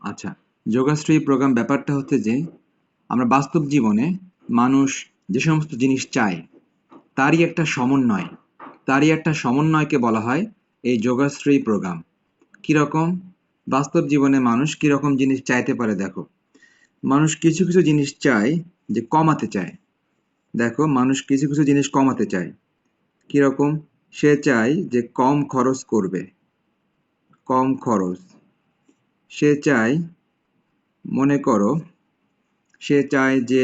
আচ্ছা, যোগাশ্রয়ী প্রোগ্রাম ব্যাপারটা হচ্ছে যে আমরা বাস্তব জীবনে মানুষ যে সমস্ত জিনিস চায় তারই একটা সমন্বয়কে বলা হয় এই যোগাশ্রয়ী প্রোগ্রাম। কিরকম? বাস্তব জীবনে মানুষ কিরকম জিনিস চাইতে পারে দেখো। মানুষ কিছু কিছু জিনিস চায় যে কমাতে চায়। দেখো, মানুষ কিছু কিছু জিনিস কমাতে চায়। কিরকম? সে চায় যে কম খরচ করবে, কম খরচ। সে চায়, মনে করো, সে চায় যে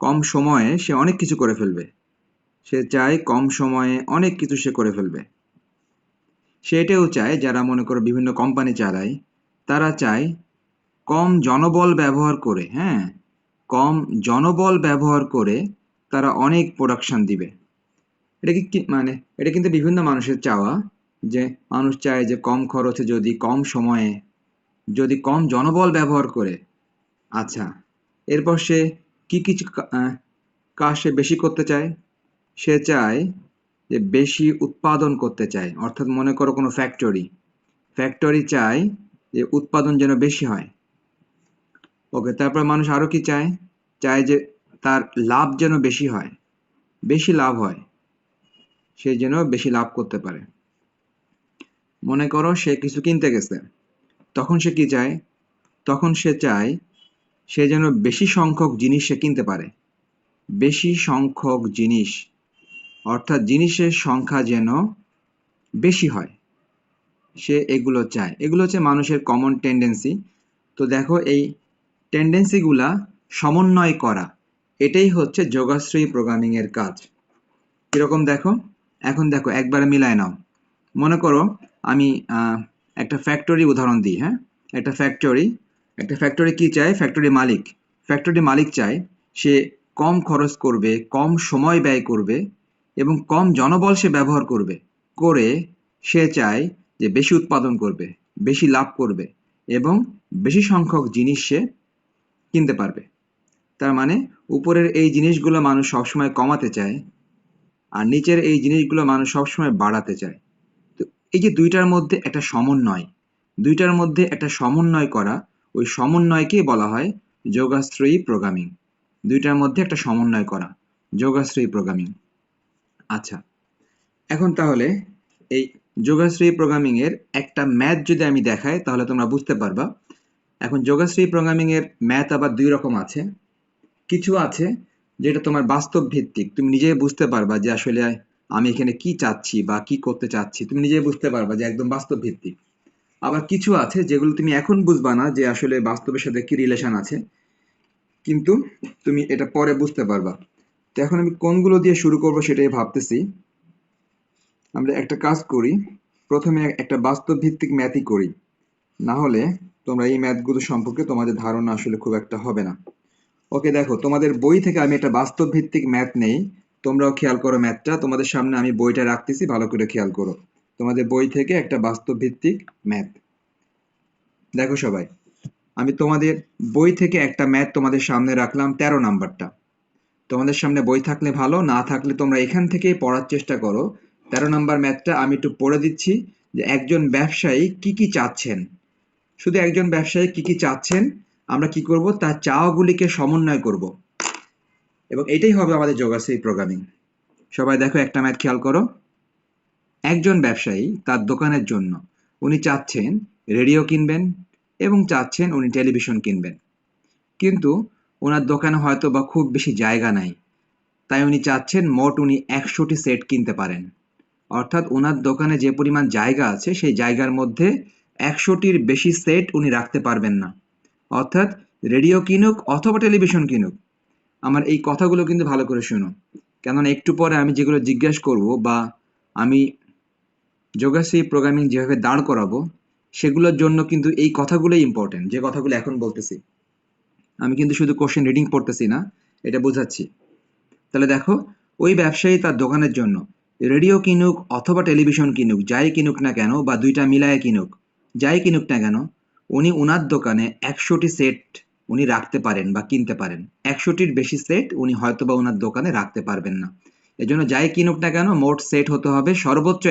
কম সময়ে সে অনেক কিছু করে ফেলবে। সে চায় কম সময়ে অনেক কিছু সে করে ফেলবে। সে এটাও চায়, যারা মনে করো বিভিন্ন কোম্পানি চালায়, তারা চায় কম জনবল ব্যবহার করে, হ্যাঁ, কম জনবল ব্যবহার করে তারা অনেক প্রোডাকশন দিবে। মানে এটা কিন্তু বিভিন্ন মানুষের চাওয়া, যে মানুষ চায় যে কম খরচে, যদি কম সময়ে, যদি কম জনবল ব্যবহার করে। আচ্ছা, এরপর সে কি কিছু কাজ সে বেশি করতে চায়। সে চায় যে বেশি উৎপাদন করতে চায়, অর্থাৎ মনে করো কোনো ফ্যাক্টরি, ফ্যাক্টরি চায় যে উৎপাদন যেন বেশি হয়। ওকে, তারপর মানুষ আরো কি চায়? চায় যে তার লাভ যেন বেশি হয়, বেশি লাভ হয়, সে যেন বেশি লাভ করতে পারে। মনে করো সে কিছু কিনতে গেছে, তখন সে কি চায়? তখন সে চায় সে যেন বেশি সংখ্যক জিনিস সে কিনতে পারে, বেশি সংখ্যক জিনিস, অর্থাৎ জিনিসের সংখ্যা যেন বেশি হয়, সে এগুলো চায়। এগুলো হচ্ছে মানুষের কমন টেন্ডেন্সি। তো দেখো, এই টেন্ডেন্সিগুলা সমন্বয় করা, এটাই হচ্ছে যোগাশ্রয়ী প্রোগ্রামিং এর কাজ। কিরকম দেখো, এখন দেখো একবারে মিলায় নাও। মনে করো আমি একটা ফ্যাক্টরি উদাহরণ দিই, হ্যাঁ। একটা ফ্যাক্টরি কি চায়? ফ্যাক্টরি মালিক চায় সে কম খরচ করবে, কম সময় ব্যয় করবে এবং কম জনবল সে ব্যবহার করবে, করে সে চায় যে বেশি উৎপাদন করবে, বেশি লাভ করবে এবং বেশি সংখ্যক জিনিস সে কিনতে পারবে। তার মানে উপরের এই জিনিসগুলো মানুষ সবসময় কমাতে চায়, আর নিচের এই জিনিসগুলো মানুষ সবসময় বাড়াতে চায়। তো এই যে দুইটার মধ্যে একটা সমন্বয় করা, ওই সমন্বয়কেই বলা হয় যোগাশ্রয়ী প্রোগ্রামিং। দুইটার মধ্যে একটা সমন্বয় করা, যোগাশ্রয়ী প্রোগ্রামিং। আচ্ছা, এখন তাহলে এই যোগাশ্রয়ী প্রোগ্রামিং এর একটা ম্যাথ যদি আমি দেখাই, তাহলে তোমরা বুঝতে পারবা। এখন যোগাশ্রয়ী প্রোগ্রামিং এর ম্যাথ আবার দুই রকম আছে। কিছু আছে যেটা তোমার বাস্তব ভিত্তিক, তুমি নিজেই বুঝতে পারবা যে আসলে আমি এখানে কি চাচ্ছি বা কি করতে চাচ্ছি, তুমি নিজেই বুঝতে পারবা যে একদম বাস্তব ভিত্তিক। আবার কিছু আছে যেগুলো তুমি এখন বুঝবা না যে আসলে বাস্তবের সাথে কি রিলেশন আছে, কিন্তু তুমি এটা পরে বুঝতে পারবা। তো এখন আমি কোনগুলো দিয়ে শুরু করব সেটাই ভাবতেছি। আমরা একটা কাজ করি, প্রথমে একটা বাস্তব ভিত্তিক ম্যাথই করি, না হলে তোমরা এই ম্যাথগুলো সম্পর্কে তোমাদের ধারণা আসলে খুব একটা হবে না। ওকে, দেখো, তোমাদের বই থেকে আমি একটা বাস্তব ভিত্তিক ম্যাথ নেই। তোমরাও খেয়াল করো ম্যাথটা, তোমাদের সামনে আমি বইটা রাখতেছি, ভালো করে খেয়াল করো। তোমাদের বই থেকে একটা বাস্তব ভিত্তিক ম্যাথ। দেখো সবাই, আমি তোমাদের বই থেকে একটা ম্যাথ তোমাদের সামনে রাখলাম, 13 নাম্বারটা। তোমাদের সামনে বই থাকলে ভালো, না থাকলে তোমরা এখান থেকেই পড়ার চেষ্টা করো। 13 নাম্বার ম্যাথটা আমি একটু পড়ে দিচ্ছি, যে একজন ব্যবসায়ী কি কি চাচ্ছেন। শুধু একজন ব্যবসায়ী কি কি চাচ্ছেন, আমরা কি করব, তার চাওয়াগুলিকে সমন্বয় করব, এবং এটাই হবে আমাদের যোগাশ্রয়ী প্রোগ্রামিং। সবাই দেখো, একটা ম্যাথ খেয়াল করো। একজন ব্যবসায়ী তার দোকানের জন্য উনি চাচ্ছেন রেডিও কিনবেন এবং চাচ্ছেন উনি টেলিভিশন কিনবেন, কিন্তু ওনার দোকানে হয়তো বা খুব বেশি জায়গা নাই, তাই উনি চাচ্ছেন মোট উনি 100টি সেট কিনতে পারেন। অর্থাৎ ওনার দোকানে যে পরিমাণ জায়গা আছে সেই জায়গার মধ্যে 100টির বেশি সেট উনি রাখতে পারবেন না। অর্থাৎ রেডিও কিনুক অথবা টেলিভিশন কিনুক, আমার এই কথাগুলো কিন্তু ভালো করে শুনো, কেননা একটু পরে আমি যেগুলো জিজ্ঞেস করব বা আমি যোগাশ্রয়ী প্রোগ্রামিং যেভাবে দাঁড় করাবো, সেগুলোর জন্য কিন্তু এই কথাগুলোই ইম্পর্টেন্ট, যে কথাগুলো এখন বলতেছি। আমি কিন্তু শুধু কোশ্চেন রিডিং পড়তেছি না, এটা বোঝাচ্ছি। তাহলে দেখো, ওই ব্যবসায়ী তার দোকানের জন্য রেডিও কিনুক অথবা টেলিভিশন কিনুক, যাই কিনুক না কেন, বা দুইটা মিলায়ে কিনুক, যাই কিনুক না কেন, উনি উনার দোকানে 100টি সেট উনি রাখতে পারেন বা কিনতে পারেন। 100টির বেশি সেট উনি হয়তো বা ওনার দোকানে রাখতে পারবেন না। এজন্য যাই কিনুক না কেন, মোট সেট হতে হবে সর্বোচ্চ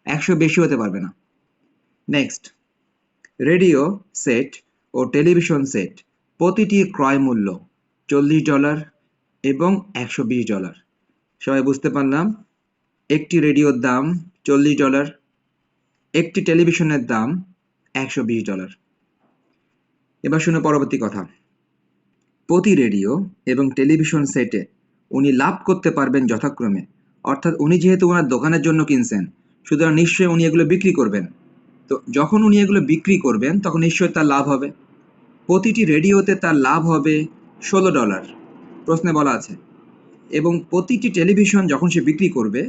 100, বেশি হতে পারবে না। নেক্সট, রেডিও সেট ও টেলিভিশন সেট প্রতিটির ক্রয় মূল্য $40 এবং $120। সবাই বুঝতে পারলাম? একটি রেডিওর দাম $40, একটি টেলিভিশনের দাম $120। এবার শুনো পরবর্তী কথা। প্রতি রেডিও এবং টেলিভিশন সেটে উনি লাভ করতে পারবেন যথাক্রমে, অর্থাৎ উনি যেহেতু ওনার দোকানের জন্য কিনছেন, সুতরাং নিশ্চয়ই উনি এগুলো বিক্রি করবেন। তো যখন উনি এগুলো বিক্রি করবেন তখন নিশ্চয়ই তার লাভ হবে। প্রতিটি রেডিওতে তার লাভ হবে $16, প্রশ্নে বলা আছে। এবং প্রতিটি টেলিভিশন যখন সে বিক্রি করবে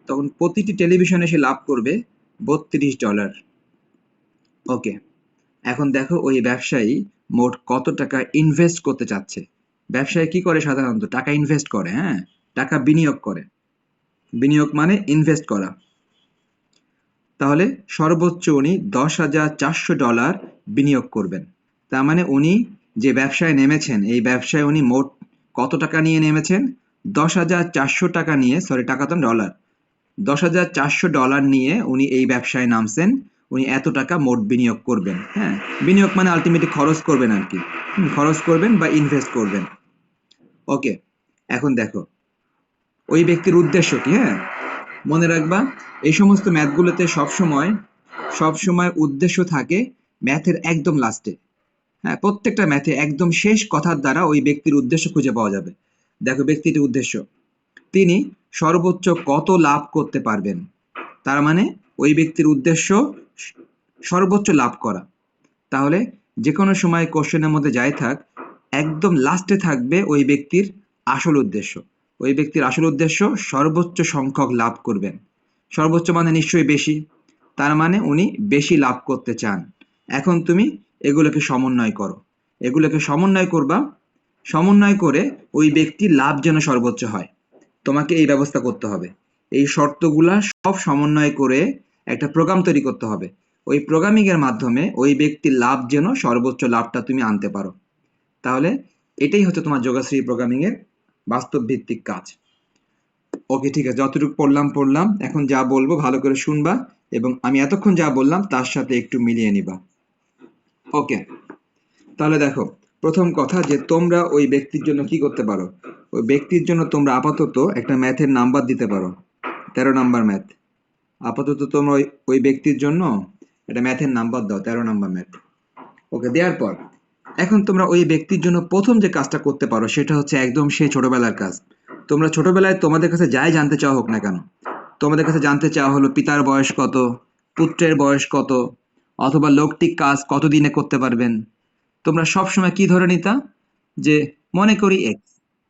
তখন প্রতিটি টেলিভিশনে সে লাভ করবে $32। ওকে, এখন দেখো ওই ব্যবসায়ী মোট কত টাকা ইনভেস্ট করতে চাচ্ছে। ব্যবসায়ী কি করে? সাধারণত টাকা ইনভেস্ট করে, হ্যাঁ, টাকা বিনিয়োগ করে। বিনিয়োগ মানে ইনভেস্ট করা। তাহলে সর্বোচ্চ উনি $10,400 বিনিয়োগ করবেন। তার মানে উনি যে ব্যবসায় নেমেছেন, এই ব্যবসায় উনি মোট কত টাকা নিয়ে নেমেছেন? $10,400 নিয়ে, সরি টাকা তো ডলার, $10,400 নিয়ে উনি এই ব্যবসায় নামছেন। উনি এত টাকা মোট বিনিয়োগ করবেন। হ্যাঁ, বিনিয়োগ মানে আলটিমেটলি খরচ করবেন আর কি, খরচ করবেন বা ইনভেস্ট করবেন। ওকে, এখন দেখো ওই ব্যক্তির উদ্দেশ্য কি। হ্যাঁ, মনে রাখবা এই সমস্ত ম্যাথগুলোতে সবসময় উদ্দেশ্য থাকে ম্যাথের একদম লাস্টে। হ্যাঁ, প্রত্যেকটা ম্যাথে একদম শেষ কথার দ্বারা ওই ব্যক্তির উদ্দেশ্য খুঁজে পাওয়া যাবে। দেখো ব্যক্তিটির উদ্দেশ্য, তিনি সর্বোচ্চ কত লাভ করতে পারবেন। তার মানে ওই ব্যক্তির উদ্দেশ্য সর্বোচ্চ লাভ করা। তাহলে যে কোনো সময় কোশ্চেনের মধ্যে যাই থাক, একদম লাস্টে থাকবে ওই ব্যক্তির আসল উদ্দেশ্য। ওই ব্যক্তির আসল উদ্দেশ্য সর্বোচ্চ সংখ্যক লাভ করবেন। সর্বোচ্চ মানে নিশ্চয়ই বেশি, তার মানে উনি বেশি লাভ করতে চান। এখন তুমি এগুলোকে সমন্বয় করো, এগুলোকে সমন্বয় করবা। সমন্বয় করে ওই ব্যক্তির লাভ যেন সর্বোচ্চ হয়, তোমাকে এই ব্যবস্থা করতে হবে। এই শর্তগুলা সব সমন্বয় করে একটা প্রোগ্রাম তৈরি করতে হবে। ওই প্রোগ্রামিং এর মাধ্যমে ওই ব্যক্তির লাভ যেন সর্বোচ্চ লাভটা তুমি আনতে পারো। তাহলে এটাই হচ্ছে তোমার যোগাশ্রী প্রোগ্রামিং এর বাস্তব ভিত্তিক কাজ। ওকে, ঠিক আছে, যতটুকু পড়লাম। এখন যা বলবো ভালো করে শুনবা এবং আমি এতক্ষণ যা বললাম তার সাথে একটু মিলিয়ে নিবা। ওকে, তাহলে দেখো প্রথম কথা যে তোমরা ওই ব্যক্তির জন্য কি করতে পারো। ওই ব্যক্তির জন্য তোমরা আপাতত একটা ম্যাথের নাম্বার দিতে পারো, 13 নাম্বার ম্যাথ। আপাতত তোমরা ওই ব্যক্তির জন্য একটা ম্যাথের নাম্বার দাও, 13 নাম্বার ম্যাথ। ওকে, দেওয়ার পর এখন তোমরা ওই ব্যক্তির জন্য প্রথম যে কাজটা করতে পারো সেটা হচ্ছে একদম সেই ছোটবেলার কাজ। তোমরা ছোটবেলায় তোমাদের কাছে যাই জানতে চাওয়া হোক না কেন, তোমাদের কাছে জানতে চাওয়া হলো পিতার বয়স কত, পুত্রের বয়স কত, অথবা লোকটি কাজ কতদিনে করতে পারবেন, তোমরা সবসময় কি ধরে নিতা? যে মনে করি এক্স।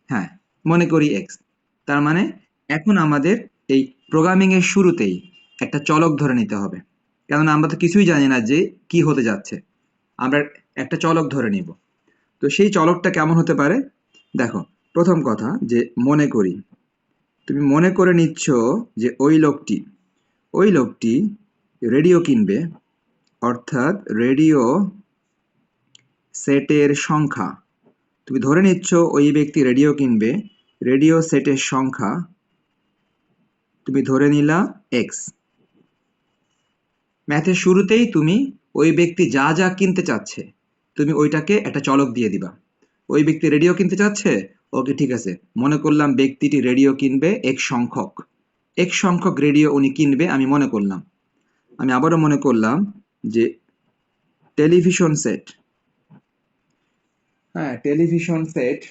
হ্যাঁ, মনে করি এক্স। তার মানে এখন আমাদের এই প্রোগ্রামিং এর শুরুতেই একটা চলক ধরে নিতে হবে, কেননা আমরা তো কিছুই জানি না যে কি হতে যাচ্ছে। আমরা একটা চলক ধরে নিব। তো সেই চলকটা কেমন হতে পারে? দেখো, প্রথম কথা যে মনে করি, তুমি মনে করে নিচ্ছ যে ওই লোকটি রেডিও কিনবে, অর্থাৎ রেডিও সেটের সংখ্যা, তুমি ধরে নিচ্ছ ওই ব্যক্তি রেডিও কিনবে, রেডিও সেটের সংখ্যা তুমি ধরে নিলা এক্স। ম্যাথের শুরুতেই তুমি ওই ব্যক্তি যা যা কিনতে চাচ্ছে তুমি ওইটাকে একটা চলক দিয়ে দিবা। ওই ব্যক্তি রেডিও কিনতে চাচ্ছে, ওকে ঠিক আছে, মনে করলাম ব্যক্তিটি রেডিও কিনবে এক সংখ্যক রেডিও উনি কিনবে, আমি মনে করলাম। আমি আবারও মনে করলাম যে টেলিভিশন সেট, হ্যাঁ টেলিভিশন সেট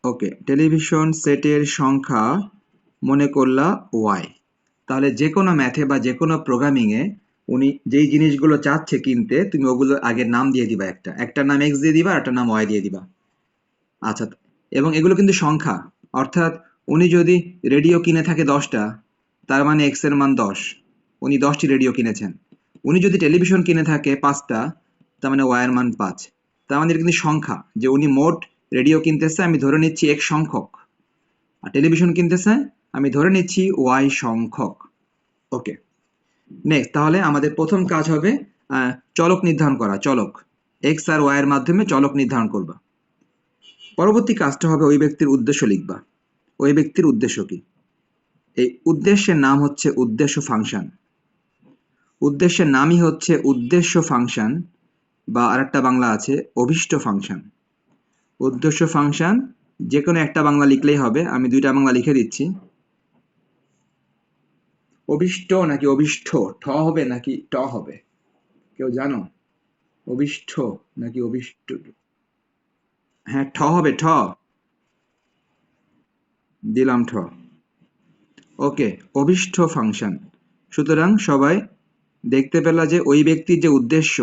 ওকে, টেলিভিশন সেটের সংখ্যা মনে করলা ওয়াই। তাহলে যে কোনো ম্যাথে বা যে কোনো প্রোগ্রামিংয়ে উনি যেই জিনিসগুলো চাচ্ছে কিনতে, তুমি ওগুলো আগে নাম দিয়ে দিবা, একটা নাম এক্স দিয়ে দিবা আর একটা নাম ওয়াই দিয়ে দিবা। আচ্ছা, এবং এগুলো কিন্তু সংখ্যা, অর্থাৎ উনি যদি রেডিও কিনে থাকে 10টা, তার মানে এক্স এর মান 10, উনি 10টি রেডিও কিনেছেন। উনি যদি টেলিভিশন কিনে থাকে 5টা, তার মানে ওয়াই এর মান 5। তার মানে এটা কিন্তু সংখ্যা, যে উনি মোট রেডিও কিনতেছে আমি ধরে নিচ্ছি এক সংখ্যক, আর টেলিভিশন কিনতেছে আমি ধরে নিচ্ছি ওয়াই সংখ্যক। ওকে, নেক্সট, তাহলে আমাদের প্রথম কাজ হবে চলক নির্ধারণ করা। চলক এক্স আর ওয়াই এর মাধ্যমে চলক নির্ধারণ করবা। পরবর্তী কাজটা হবে ওই ব্যক্তির উদ্দেশ্য লিখবা। ওই ব্যক্তির উদ্দেশ্য কি? এই উদ্দেশ্যের নাম হচ্ছে উদ্দেশ্য ফাংশন। উদ্দেশ্যের নামই হচ্ছে উদ্দেশ্য ফাংশন, বা আরেকটা বাংলা আছে অভীষ্ট ফাংশন। উদ্দেশ্য ফাংশন যে কোনো একটা বাংলা লিখলেই হবে, আমি দুইটা বাংলা লিখে দিচ্ছি। অভীষ্ট নাকি অভীষ্ট, ঠ হবে নাকি ট হবে, কেউ জানো? অভীষ্ট নাকি অভীষ্ট? হ্যাঁ, ঠ হবে, ঠ। দিলাম ঠ। ওকে, অভীষ্ট ফাংশন। সুতরাং সবাই দেখতে পেল যে ওই ব্যক্তির যে উদ্দেশ্য,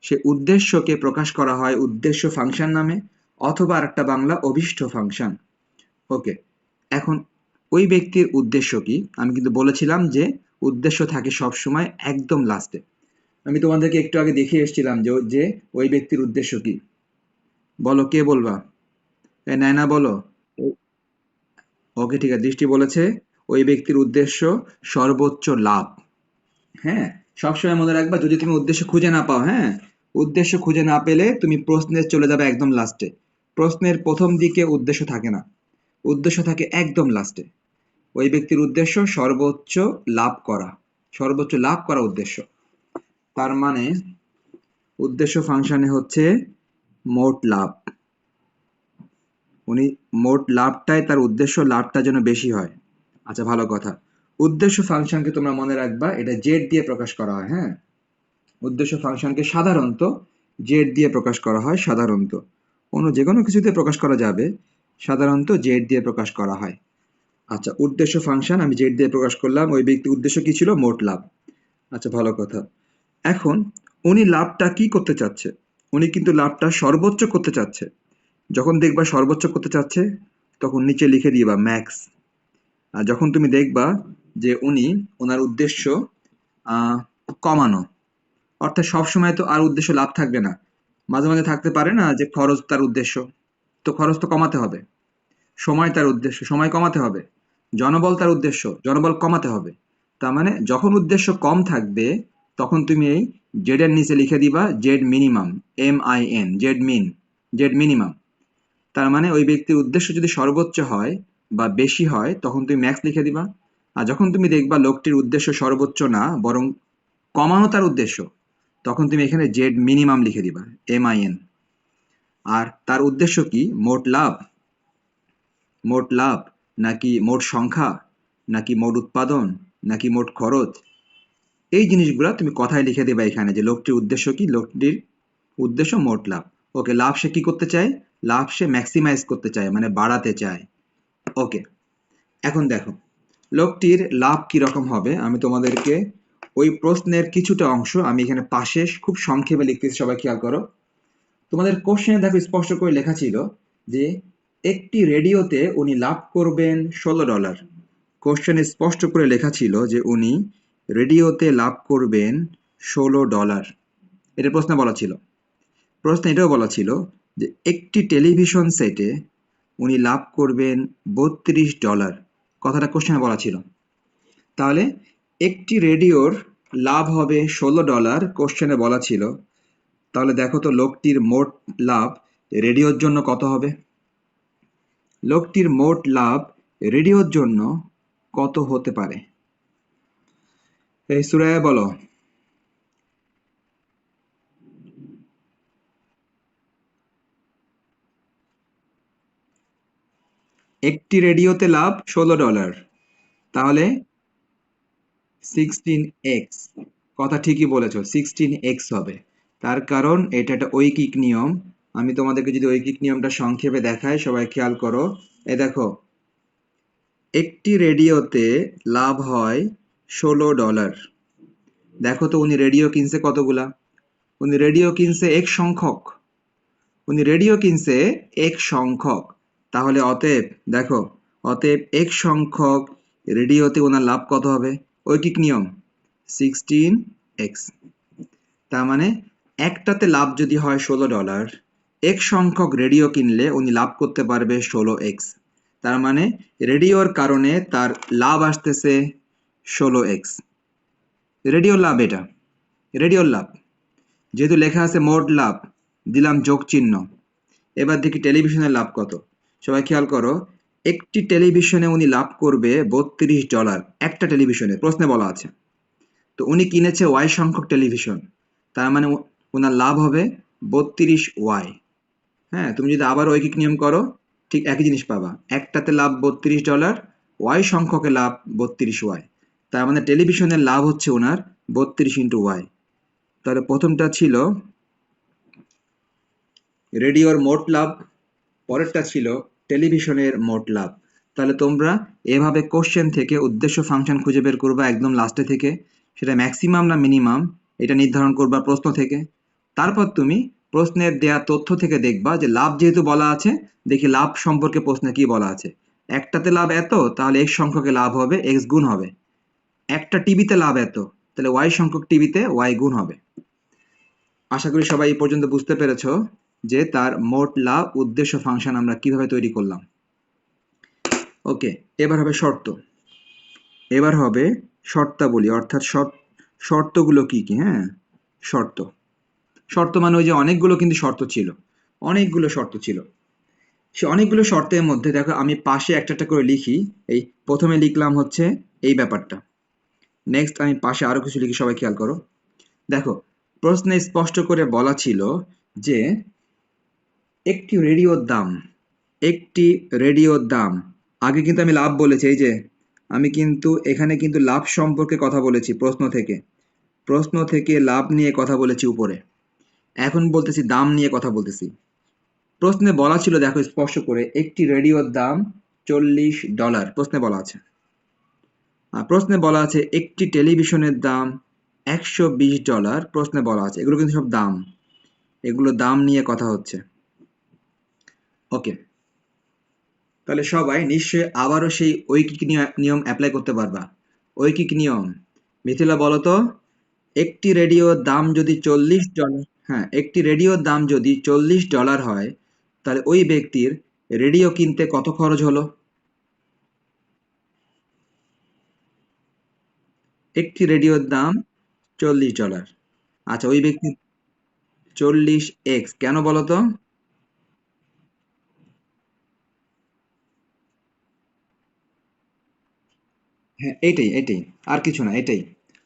সে উদ্দেশ্যকে প্রকাশ করা হয় উদ্দেশ্য ফাংশন নামে, অথবা আরেকটা বাংলা অভীষ্ট ফাংশন। ওকে, এখন ওই ব্যক্তির উদ্দেশ্য কি? আমি কিন্তু বলেছিলাম যে উদ্দেশ্য থাকে সবসময় একদম লাস্টে। আমি তোমাদেরকে একটু আগে দেখিয়ে এসেছিলাম যে ওই ব্যক্তির উদ্দেশ্য কি। বলো, কে বলবা? নায়না বলো। ওকে, ঠিক আছে, দৃষ্টি বলেছে ওই ব্যক্তির উদ্দেশ্য সর্বোচ্চ লাভ। হ্যাঁ, সবসময় মনে রাখবা, যদি তুমি উদ্দেশ্য খুঁজে না পাও, হ্যাঁ, উদ্দেশ্য খুঁজে না পেলে তুমি প্রশ্নে চলে যাবে একদম লাস্টে। প্রশ্নের প্রথম দিকে উদ্দেশ্য থাকে না, উদ্দেশ্য থাকে একদম লাস্টে। ওই ব্যক্তির উদ্দেশ্য সর্বোচ্চ লাভ করা, সর্বোচ্চ লাভ করা উদ্দেশ্য। তার মানে উদ্দেশ্য ফাংশনে হচ্ছে মোট লাভ। উনি মোট লাভটাই তার উদ্দেশ্য, লাভটা যেন বেশি হয়। আচ্ছা, ভালো কথা। উদ্দেশ্য ফাংশনকে তোমরা মনে রাখবা, এটা জেড দিয়ে প্রকাশ করা হয়। হ্যাঁ, উদ্দেশ্য ফাংশনকে সাধারণত জেড দিয়ে প্রকাশ করা হয়। সাধারণত অন্য যে কোনো কিছুতে প্রকাশ করা যাবে, সাধারণত জেড দিয়ে প্রকাশ করা হয়। আচ্ছা, উদ্দেশ্য ফাংশন আমি জেড দিয়ে প্রকাশ করলাম। ওই ব্যক্তির উদ্দেশ্য কি ছিল? মোট লাভ। আচ্ছা, ভালো কথা। এখন উনি লাভটা কি করতে চাচ্ছে? উনি কিন্তু লাভটা সর্বোচ্চ করতে চাচ্ছে। যখন দেখবা সর্বোচ্চ করতে চাচ্ছে, তখন নিচে লিখে দিবা ম্যাক্স। আর যখন তুমি দেখবা যে ওনার উদ্দেশ্য কমানো, অর্থাৎ সবসময় তো আর উদ্দেশ্য লাভ থাকবে না, মাঝে মাঝে থাকতে পারে না যে খরচ তার উদ্দেশ্য, তো খরচ তো কমাতে হবে। সময় তার উদ্দেশ্য, সময় কমাতে হবে। জনবল তার উদ্দেশ্য, জনবল কমাতে হবে। তার মানে যখন উদ্দেশ্য কম থাকবে, তখন তুমি এই জেড এর নিচে লিখে দিবা জেড মিনিমাম, MIN, জেড মিন, জেড মিনিমাম। তার মানে ওই ব্যক্তির উদ্দেশ্য যদি সর্বোচ্চ হয় বা বেশি হয়, তখন তুমি ম্যাক্স লিখে দিবা। আর যখন তুমি দেখবা লোকটির উদ্দেশ্য সর্বোচ্চ না, বরং কমানো তার উদ্দেশ্য, তখন তুমি এখানে জেড মিনিমাম লিখে দিবা, MIN। আর তার উদ্দেশ্য কি? মোট লাভ। মোট লাভ নাকি মোট সংখ্যা, নাকি মোট উৎপাদন, নাকি মোট খরচ, এই জিনিসগুলা তুমি কথায় লিখে দেবা এখানে, যে লোকটির উদ্দেশ্য কি? লোকটির উদ্দেশ্য মোট লাভ। ওকে, লাভ সে কি করতে চায়? লাভ সে ম্যাক্সিমাইজ করতে চায়, মানে বাড়াতে চায়। ওকে, এখন দেখো লোকটির লাভ কি রকম হবে। আমি তোমাদেরকে ওই প্রশ্নের কিছুটা অংশ আমি এখানে পাশে খুব সংক্ষেপে লিখতেছি, সবাই খেয়াল করো। তোমাদের কোশ্চেনে দেখো স্পষ্ট করে লেখা ছিল যে একটি রেডিওতে উনি লাভ করবেন $16। কোশ্চেনে স্পষ্ট করে লেখা ছিল যে উনি রেডিওতে লাভ করবেন $16। এটা প্রশ্নে বলা ছিল। প্রশ্নে এটাও বলা ছিল যে একটি টেলিভিশন সেটে উনি লাভ করবেন $32। কথাটা কোশ্চেনে বলা ছিল। তাহলে একটি রেডিওর লাভ হবে $16, কোশ্চেনে বলা ছিল। তাহলে দেখো তো লোকটির মোট লাভ রেডিওর জন্য কত হবে? লোকটির মোট লাভ রেডিওর জন্য কত হতে পারে? এই সুরায়া বলো। একটি রেডিওতে লাভ $16, তাহলে 16x। কথা ঠিকই বলেছো, 16x হবে। তার কারণ এটা একটা ঐকিক নিয়ম। আমি তোমাদেরকে যদি ঐকিক নিয়মটা সংক্ষেপে দেখাই, সবাই খেয়াল করো। এ দেখো, একটি রেডিওতে লাভ হয় $16। দেখো তো উনি রেডিও কিনছে কতগুলা? উনি রেডিও কিনছে এক সংখ্যক। উনি রেডিও কিনছে এক সংখ্যক। তাহলে অতএব দেখো, অতএব এক সংখ্যক রেডিওতে ওনার লাভ কত হবে? ঐকিক নিয়ম 16x। তার মানে একটাতে লাভ যদি হয় $16, এক সংখ্যক রেডিও কিনলে উনি লাভ করতে পারবে 16x। তার মানে রেডিওর কারণে তার লাভ আসতেছে 16x। রেডিওর লাভ এটা, রেডিওর লাভ। যেহেতু লেখা আছে মোট লাভ, দিলাম যোগ চিহ্ন। এবার দেখি টেলিভিশনের লাভ কত। সবাই খেয়াল করো, একটি টেলিভিশনে উনি লাভ করবে $32। একটা টেলিভিশনে, প্রশ্নে বলা আছে। তো তো উনি কিনেছে ওয়াই সংখ্যক টেলিভিশন, তার মানে ওনার লাভ হবে 32 ওয়াই। হ্যাঁ, তুমি যদি আবার ঐকিক নিয়ম করো ঠিক একই জিনিস পাবা, একটাতে লাভ $32, ওয়াই সংখ্যকে লাভ 32 ওয়াই, তার মানে টেলিভিশনের লাভ হচ্ছে ওনার 32 ইন্টু ওয়াই। তাহলে প্রথমটা ছিল রেডিওর মোট লাভ, পরেরটা ছিল টেলিভিশনের মোট লাভ। তাহলে তোমরা এভাবে কোশ্চেন থেকে উদ্দেশ্য ফাংশন খুঁজে বের করবা একদম লাস্টে থেকে, সেটা ম্যাক্সিমাম না মিনিমাম এটা নির্ধারণ করবা প্রশ্ন থেকে। তারপর তুমি প্রশ্নের দেয়া তথ্য থেকে দেখবা যে লাভ যেহেতু বলা আছে, দেখি লাভ সম্পর্কে প্রশ্নে কি বলা আছে। একটাতে লাভ এত, তাহলে এক্স সংখ্যকে লাভ হবে এক্স গুণ হবে। একটা টিভিতে লাভ এত, তাহলে ওয়াই সংখ্যক টিভিতে ওয়াই গুণ হবে। আশা করি সবাই এই পর্যন্ত বুঝতে পেরেছো যে তার মোট লাভ উদ্দেশ্য ফাংশন আমরা কিভাবে তৈরি করলাম। ওকে, এবার হবে শর্ত। এবার হবে শর্তাবলী, অর্থাৎ শর্তগুলো কি কি। হ্যাঁ, শর্ত। শর্ত মানে ওই যে অনেকগুলো কিন্তু শর্ত ছিল, অনেকগুলো শর্ত ছিল। সে অনেকগুলো শর্তের মধ্যে দেখো আমি পাশে একটা একটা করে লিখি। এই প্রথমে লিখলাম হচ্ছে এই ব্যাপারটা, নেক্সট আমি পাশে আরো কিছু লিখি, সবাই খেয়াল করো। দেখো প্রশ্নে স্পষ্ট করে বলা ছিল যে একটি রেডিওর দাম, একটি রেডিওর দাম, আগে কিন্তু আমি লাভ বলেছি, এই যে আমি কিন্তু এখানে কিন্তু লাভ সম্পর্কে কথা বলেছি প্রশ্ন থেকে লাভ নিয়ে কথা বলেছি উপরে, এখন বলতেছি দাম নিয়ে কথা বলতেছি। প্রশ্নে বলা ছিল দেখো স্পষ্ট করে একটি রেডিওর দাম $40, প্রশ্নে বলা আছে। আর প্রশ্নে বলা আছে একটি টেলিভিশনের দাম $120, প্রশ্নে বলা আছে। এগুলো কিন্তু সব দাম, এগুলো দাম নিয়ে কথা হচ্ছে। ওকে, তাহলে সবাই নিশ্চয়ই আবারও সেই ঐকিক নিয়ম অ্যাপ্লাই করতে পারবা। ঐকিক নিয়ম, মিথিলা বলো তো, একটি রেডিওর দাম যদি $40, হ্যাঁ একটি রেডিওর দাম যদি $40 হয়, তাহলে ওই ব্যক্তির রেডিও কিনতে কত খরচ হলো? একটি রেডিওর দাম $40। আচ্ছা, ওই ব্যক্তি 40x কেন বলো তো? হ্যাঁ এইটাই এইটাই, আর কিছু না, এটাই।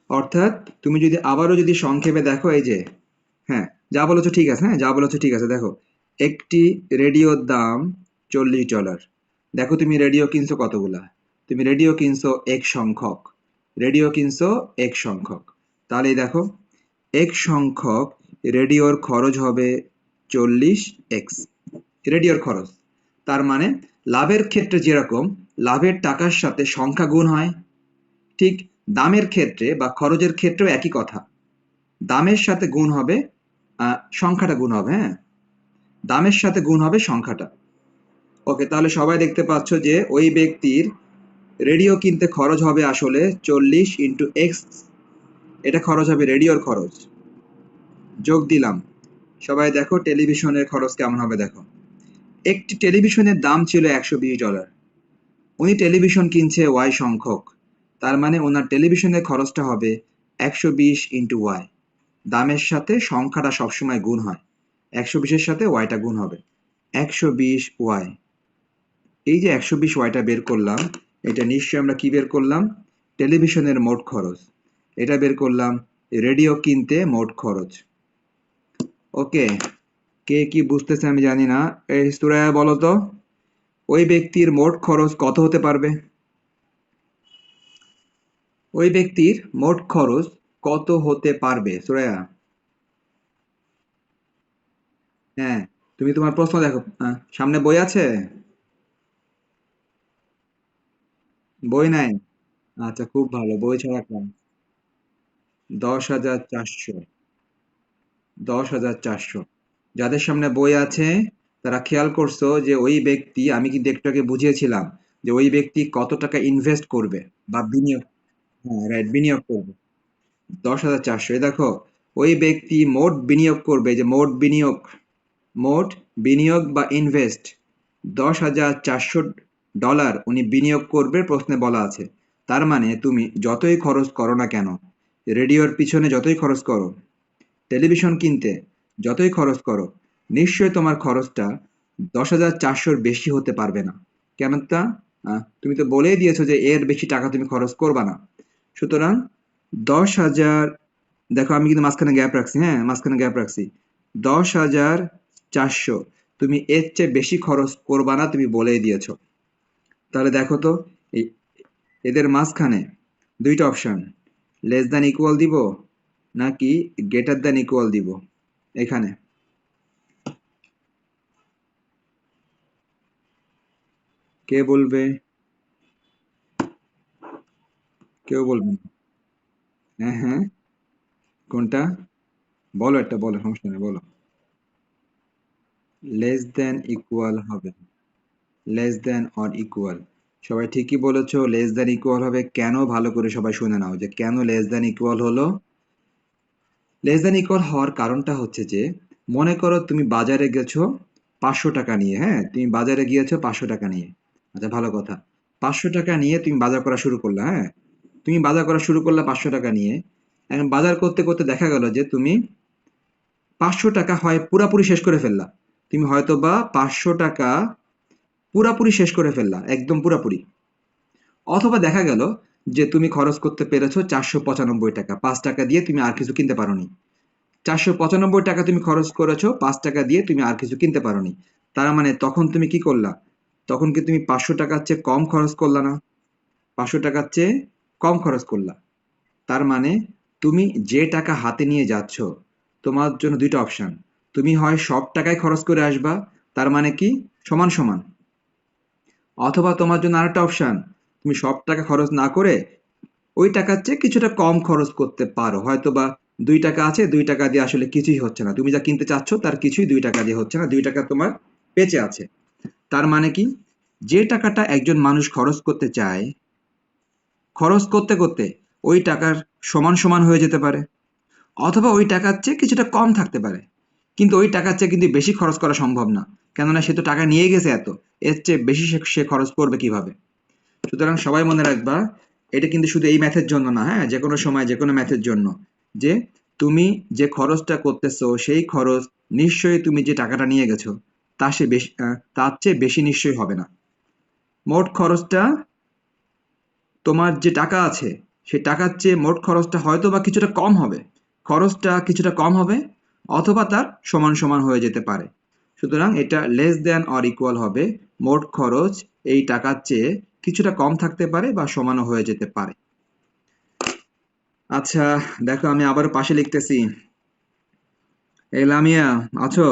অর্থাৎ তুমি যদি আবারও যদি সংক্ষেপে দেখো, এই যে হ্যাঁ যা বলেছো ঠিক আছে, হ্যাঁ যা বলেছো ঠিক আছে। দেখো একটি রেডিওর দাম $40, দেখো তুমি রেডিও কিনছো কতগুলা, তুমি রেডিও কিনছো এক সংখ্যক, রেডিও কিনছো এক সংখ্যক, তাহলে দেখো এক সংখ্যক রেডিওর খরচ হবে 40x, রেডিওর খরচ। তার মানে লাভের ক্ষেত্রে যেরকম লাভের টাকার সাথে সংখ্যা গুণ হয়, ঠিক দামের ক্ষেত্রে বা খরচের ক্ষেত্রেও একই কথা, দামের সাথে গুণ হবে সংখ্যাটা গুণ হবে। হ্যাঁ, দামের সাথে গুণ হবে সংখ্যাটা। ওকে, তাহলে সবাই দেখতে পাচ্ছ যে ওই ব্যক্তির রেডিও কিনতে খরচ হবে আসলে 40 × x, এটা খরচ হবে রেডিওর খরচ। যোগ দিলাম, সবাই দেখো টেলিভিশনের খরচ কেমন হবে। দেখো একটি টেলিভিশনের দাম ছিল $120, উনি টেলিভিশন কিনছে ওয়াই সংখ্যক, তার মানে ওনার টেলিভিশনের খরচটা হবে 120 × y, দামের সাথে সংখ্যাটা সবসময় গুণ হয়, 120-এর সাথে ওয়াইটা গুণ হবে, 120 ওয়াই। এই যে 120 ওয়াইটা বের করলাম, এটা নিশ্চয়ই আমরা কি বের করলাম? টেলিভিশনের মোট খরচ। এটা বের করলাম রেডিও কিনতে মোট খরচ। ওকে, কে কি বুঝতেছে আমি জানি না। এই সুরায়া বলো তো, ওই ব্যক্তির মোট খরচ কত হতে পারবে? ওই ব্যক্তির মোট খরচ কত হতে পারবে সুরায়া? হ্যাঁ, তুমি তোমার প্রশ্ন দেখো, সামনে বই আছে? বই নাই? আচ্ছা, খুব ভালো, বই ছাড়া ক্লাস। 10,400, 10,400। যাদের সামনে বই আছে তারা খেয়াল করছো যে ওই ব্যক্তি, আমি কিন্তু একটু আগে বুঝিয়েছিলাম যে ওই ব্যক্তি কত টাকা ইনভেস্ট করবে বা বিনিয়োগ, হ্যাঁ রাইট, বিনিয়োগ করবে। 10,400, এই দেখো ওই ব্যক্তি মোট বিনিয়োগ করবে, যে মোট বিনিয়োগ, মোট বিনিয়োগ বা ইনভেস্ট $10,400 উনি বিনিয়োগ করবে প্রশ্নে বলা আছে। তার মানে তুমি যতই খরচ করো না কেন, রেডিওর পিছনে যতই খরচ করো, টেলিভিশন কিনতে যতই খরচ করো, নিশ্চয়ই তোমার খরচটা 10,400-র বেশি হতে পারবে না। কেন তা? তুমি তো বলেই দিয়েছো যে এর বেশি টাকা তুমি খরচ করবা না। সুতরাং 10,000, দেখো আমি কিন্তু মাঝখানে গ্যাপ রাখছি, হ্যাঁ মাঝখানে গ্যাপ রাখছি। 10,400, তুমি এর চেয়ে বেশি খরচ করবা না, তুমি বলেই দিয়েছো। তাহলে দেখো তো এই এদের মাঝখানে দুইটা অপশন, লেস দ্যান ইকুয়াল দিব নাকি গ্রেটার দ্যান ইকুয়াল দিব। এখানে কে বলবে? কেউ বলবে না? হ্যাঁ হ্যাঁ, কোনটা? বলো, একটা বলো, সমস্যা নেই, বলো। লেস দ্যান ইকুয়াল হবে, লেস দ্যান অর ইকুয়াল। সবাই ঠিকই বলেছো, লেস দ্যান ইকুয়াল হবে। কেন? ভালো করে সবাই শুনে নাও যে কেন লেস দ্যান ইকুয়াল হলো। লেস দ্যান ইকুয়াল হওয়ার কারণটা হচ্ছে যে, মনে করো তুমি বাজারে গেছো 500 টাকা নিয়ে, হ্যাঁ তুমি বাজারে গিয়েছো 500 টাকা নিয়ে। আচ্ছা ভালো কথা, 500 টাকা নিয়ে তুমি বাজার করা শুরু করলে, হ্যাঁ তুমি বাজার করা শুরু করলে 500 টাকা নিয়ে। এখন বাজার করতে করতে দেখা গেল যে তুমি 500 টাকা হয় পুরাপুরি শেষ করে ফেললা। তুমি হয়তো বা 500 টাকা পুরাপুরি শেষ করে ফেললা, একদম পুরাপুরি। অথবা দেখা গেল যে তুমি খরচ করতে পেরেছো 495 টাকা, 5 টাকা দিয়ে তুমি আর কিছু কিনতে পারোনি। 495 টাকা তুমি খরচ করেছো, 5 টাকা দিয়ে তুমি আর কিছু কিনতে পারোনি। তার মানে তখন তুমি কি করলা? তখন কি তুমি 500 টাকার চেয়ে কম খরচ করলা না? 500 টাকার চেয়ে কম খরচ করলা। তার মানে তুমি যে টাকা হাতে নিয়ে যাচ্ছ, তোমার জন্য দুইটা অপশন। তুমি হয় সব টাকায় খরচ করে আসবা, তার মানে কি সমান সমান। অথবা তোমার জন্য আরেকটা অপশন, তুমি সব টাকা খরচ না করে ওই টাকার চেয়ে কিছুটা কম খরচ করতে পারো। হয়তোবা 2 টাকা আছে, 2 টাকা দিয়ে আসলে কিছুই হচ্ছে না, তুমি যা কিনতে চাচ্ছ তার কিছুই 2 টাকা দিয়ে হচ্ছে না, 2 টাকা তোমার বেঁচে আছে। তার মানে কি, যে টাকাটা একজন মানুষ খরচ করতে চায়, খরচ করতে করতে ওই টাকার সমান সমান হয়ে যেতে পারে, অথবা ওই টাকার চেয়ে কিছুটা কম থাকতে পারে। কিন্তু ওই টাকার চেয়ে কিন্তু বেশি খরচ করা সম্ভব না, কেননা সে তো টাকা নিয়ে গেছে এত, এর চেয়ে বেশি সে খরচ করবে কিভাবে। সুতরাং সবাই মনে রাখবা, এটা কিন্তু শুধু এই ম্যাথের জন্য না, হ্যাঁ যে কোনো সময় যে কোনো ম্যাথের জন্য, যে তুমি যে খরচটা করতেছো সেই খরচ নিশ্চয়ই তুমি যে টাকাটা নিয়ে গেছো তার চেয়ে বেশি নিশ্চয়ই হবে না। মোট খরচটা, তোমার যে টাকা আছে সেই টাকার চেয়ে মোট খরচটা হয়তো বা কিছুটা কম হবে, খরচটা কিছুটা কম হবে, অথবা তার সমান সমান হয়ে যেতে পারে। সুতরাং এটা লেস দ্যান অর ইকুয়াল হবে, মোট খরচ এই টাকার চেয়ে কিছুটা কম থাকতে পারে বা সমানও হয়ে যেতে পারে। আচ্ছা, দেখো আমি আবার পাশে লিখতেছি। এই লামিয়া, আছো?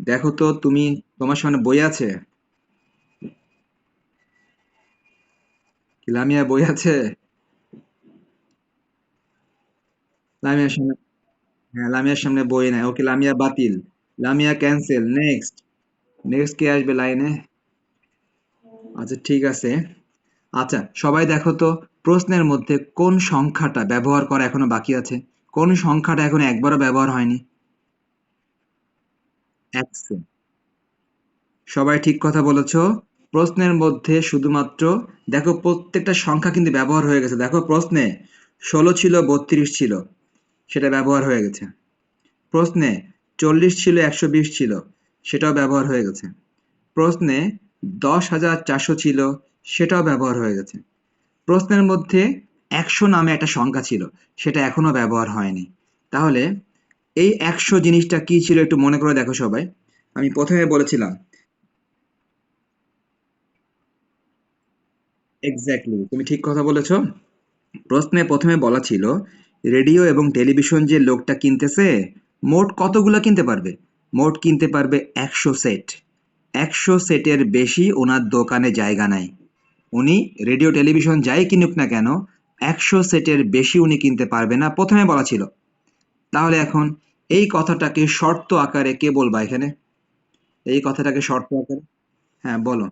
দেখো তো তুমি, তোমার সামনে বই আছে? কি লামিয়া, বই আছে? লামিয়ার সামনে, হ্যাঁ লামিয়ার সামনে বই নাই, ওকে লামিয়া বাতিল, লামিয়া ক্যান্সেল। নেক্সট, নেক্সট কে আসবে লাইনে? আচ্ছা ঠিক আছে। আচ্ছা সবাই দেখো তো, প্রশ্নের মধ্যে কোন সংখ্যাটা ব্যবহার করা এখনো বাকি আছে? কোন সংখ্যাটা এখনো একবারও ব্যবহার হয়নি? একশো। সবাই ঠিক কথা বলেছো। প্রশ্নের মধ্যে শুধুমাত্র, দেখো প্রত্যেকটা সংখ্যা কিন্তু ব্যবহার হয়ে গেছে। দেখো প্রশ্নে 16 ছিল, 32 ছিল, সেটা ব্যবহার হয়ে গেছে। প্রশ্নে 40 ছিল, 120 ছিল, সেটাও ব্যবহার হয়ে গেছে। প্রশ্নে 10,400 ছিল, সেটাও ব্যবহার হয়ে গেছে। প্রশ্নের মধ্যে 100 নামে একটা সংখ্যা ছিল, সেটা এখনো ব্যবহার হয়নি। তাহলে এই 100 জিনিসটা কি ছিল একটু মনে করে দেখো সবাই। আমি প্রথমে বলেছিলাম, এক্স্যাক্টলি তুমি ঠিক কথা বলেছো। প্রশ্নে প্রথমে বলা ছিল রেডিও এবং টেলিভিশন যে লোকটা কিনতেছে, মোট কতগুলো কিনতে পারবে? মোট কিনতে পারবে 100 সেট। 100 সেটের বেশি ওনার দোকানে জায়গা নাই। উনি রেডিও টেলিভিশন যাই কিনুক না কেন, 100 সেটের বেশি উনি কিনতে পারবে না, প্রথমে বলা ছিল। তাহলে এখন এই কথাটাকে শর্ত আকারে কে বলবা এখানে? এই কথাটাকে শর্ত আকারে, হ্যাঁ বলো।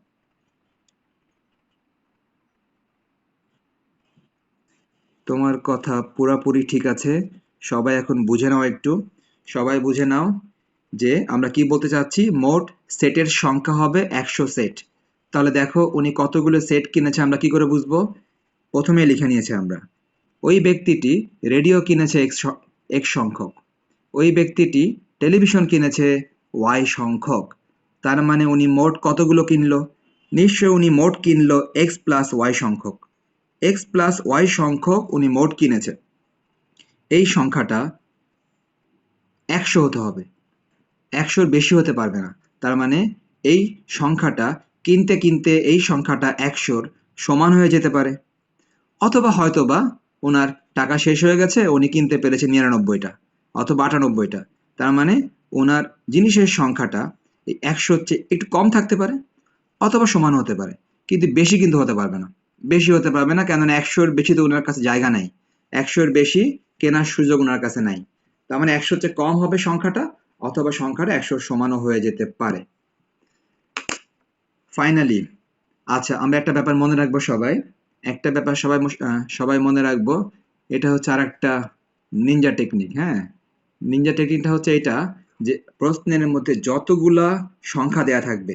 তোমার কথা পুরাপুরি ঠিক আছে। সবাই এখন বুঝে নাও একটু, সবাই বুঝে নাও যে আমরা কি বলতে চাচ্ছি। মোট সেটের সংখ্যা হবে 100 সেট। তাহলে দেখো উনি কতগুলো সেট কিনেছে আমরা কি করে বুঝবো? প্রথমে লিখে নিয়েছি আমরা, ওই ব্যক্তিটি রেডিও কিনেছে এক্স সংখ্যক, ওই ব্যক্তিটি টেলিভিশন কিনেছে ওয়াই সংখ্যক। তার মানে উনি মোট কতগুলো কিনলো? নিশ্চয় উনি মোট কিনলো এক্স প্লাস ওয়াই সংখ্যক। এক্স প্লাস ওয়াই সংখ্যক উনি মোট কিনেছে। এই সংখ্যাটা 100 হতে হবে, 100-র বেশি হতে পারবে না। তার মানে এই সংখ্যাটা কিনতে কিনতে এই সংখ্যাটা 100-র সমান হয়ে যেতে পারে, অথবা হয়তোবা ওনার টাকা শেষ হয়ে গেছে, উনি কিনতে পেরেছে 99টা অথবা 98টা। তার মানে ওনার জিনিসের সংখ্যাটা এই 100-র চেয়ে একটু কম থাকতে পারে অথবা সমান হতে পারে, কিন্তু বেশি কিন্তু হতে পারবে না। বেশি হতে পারবে না, কেননা 100-র বেশি তো ওনার কাছে জায়গা নাই, 100-র বেশি কেনার সুযোগ ওনার কাছে নাই। তার মানে 100-র চেয়ে কম হবে সংখ্যাটা, অথবা সংখ্যাটা 100-র সমানও হয়ে যেতে পারে। ফাইনালি, আচ্ছা আমরা একটা ব্যাপার মনে রাখবো সবাই, একটা ব্যাপার সবাই মনে রাখবো। এটা হচ্ছে আর একটা নিনজা টেকনিক। হ্যাঁ, নিনজা টেকনিকটা হচ্ছে এটা, যে প্রশ্নের মধ্যে যতগুলো সংখ্যা দেয়া থাকবে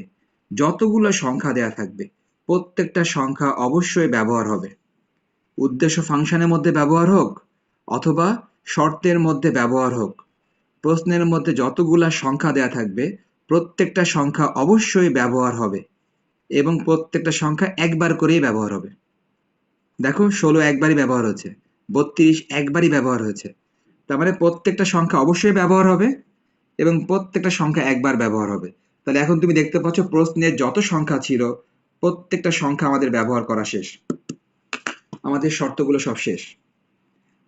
প্রত্যেকটা সংখ্যা অবশ্যই ব্যবহার হবে। উদ্দেশ্য ফাংশনের মধ্যে ব্যবহার হোক অথবা শর্তের মধ্যে ব্যবহার হোক, প্রশ্নের মধ্যে যতগুলা সংখ্যা দেয়া থাকবে প্রত্যেকটা সংখ্যা অবশ্যই ব্যবহার হবে, এবং প্রত্যেকটা সংখ্যা একবার করেই ব্যবহার হবে। দেখো 16 একবারই ব্যবহার হচ্ছে, 32 একবারই ব্যবহার হয়েছে। তার মানে প্রত্যেকটা সংখ্যা অবশ্যই ব্যবহার হবে এবং প্রত্যেকটা সংখ্যা একবার ব্যবহার হবে। তাহলে এখন তুমি দেখতে পাচ্ছ প্রশ্নের যত সংখ্যা ছিল প্রত্যেকটা সংখ্যা আমাদের ব্যবহার করা শেষ, আমাদের শর্তগুলো সব শেষ।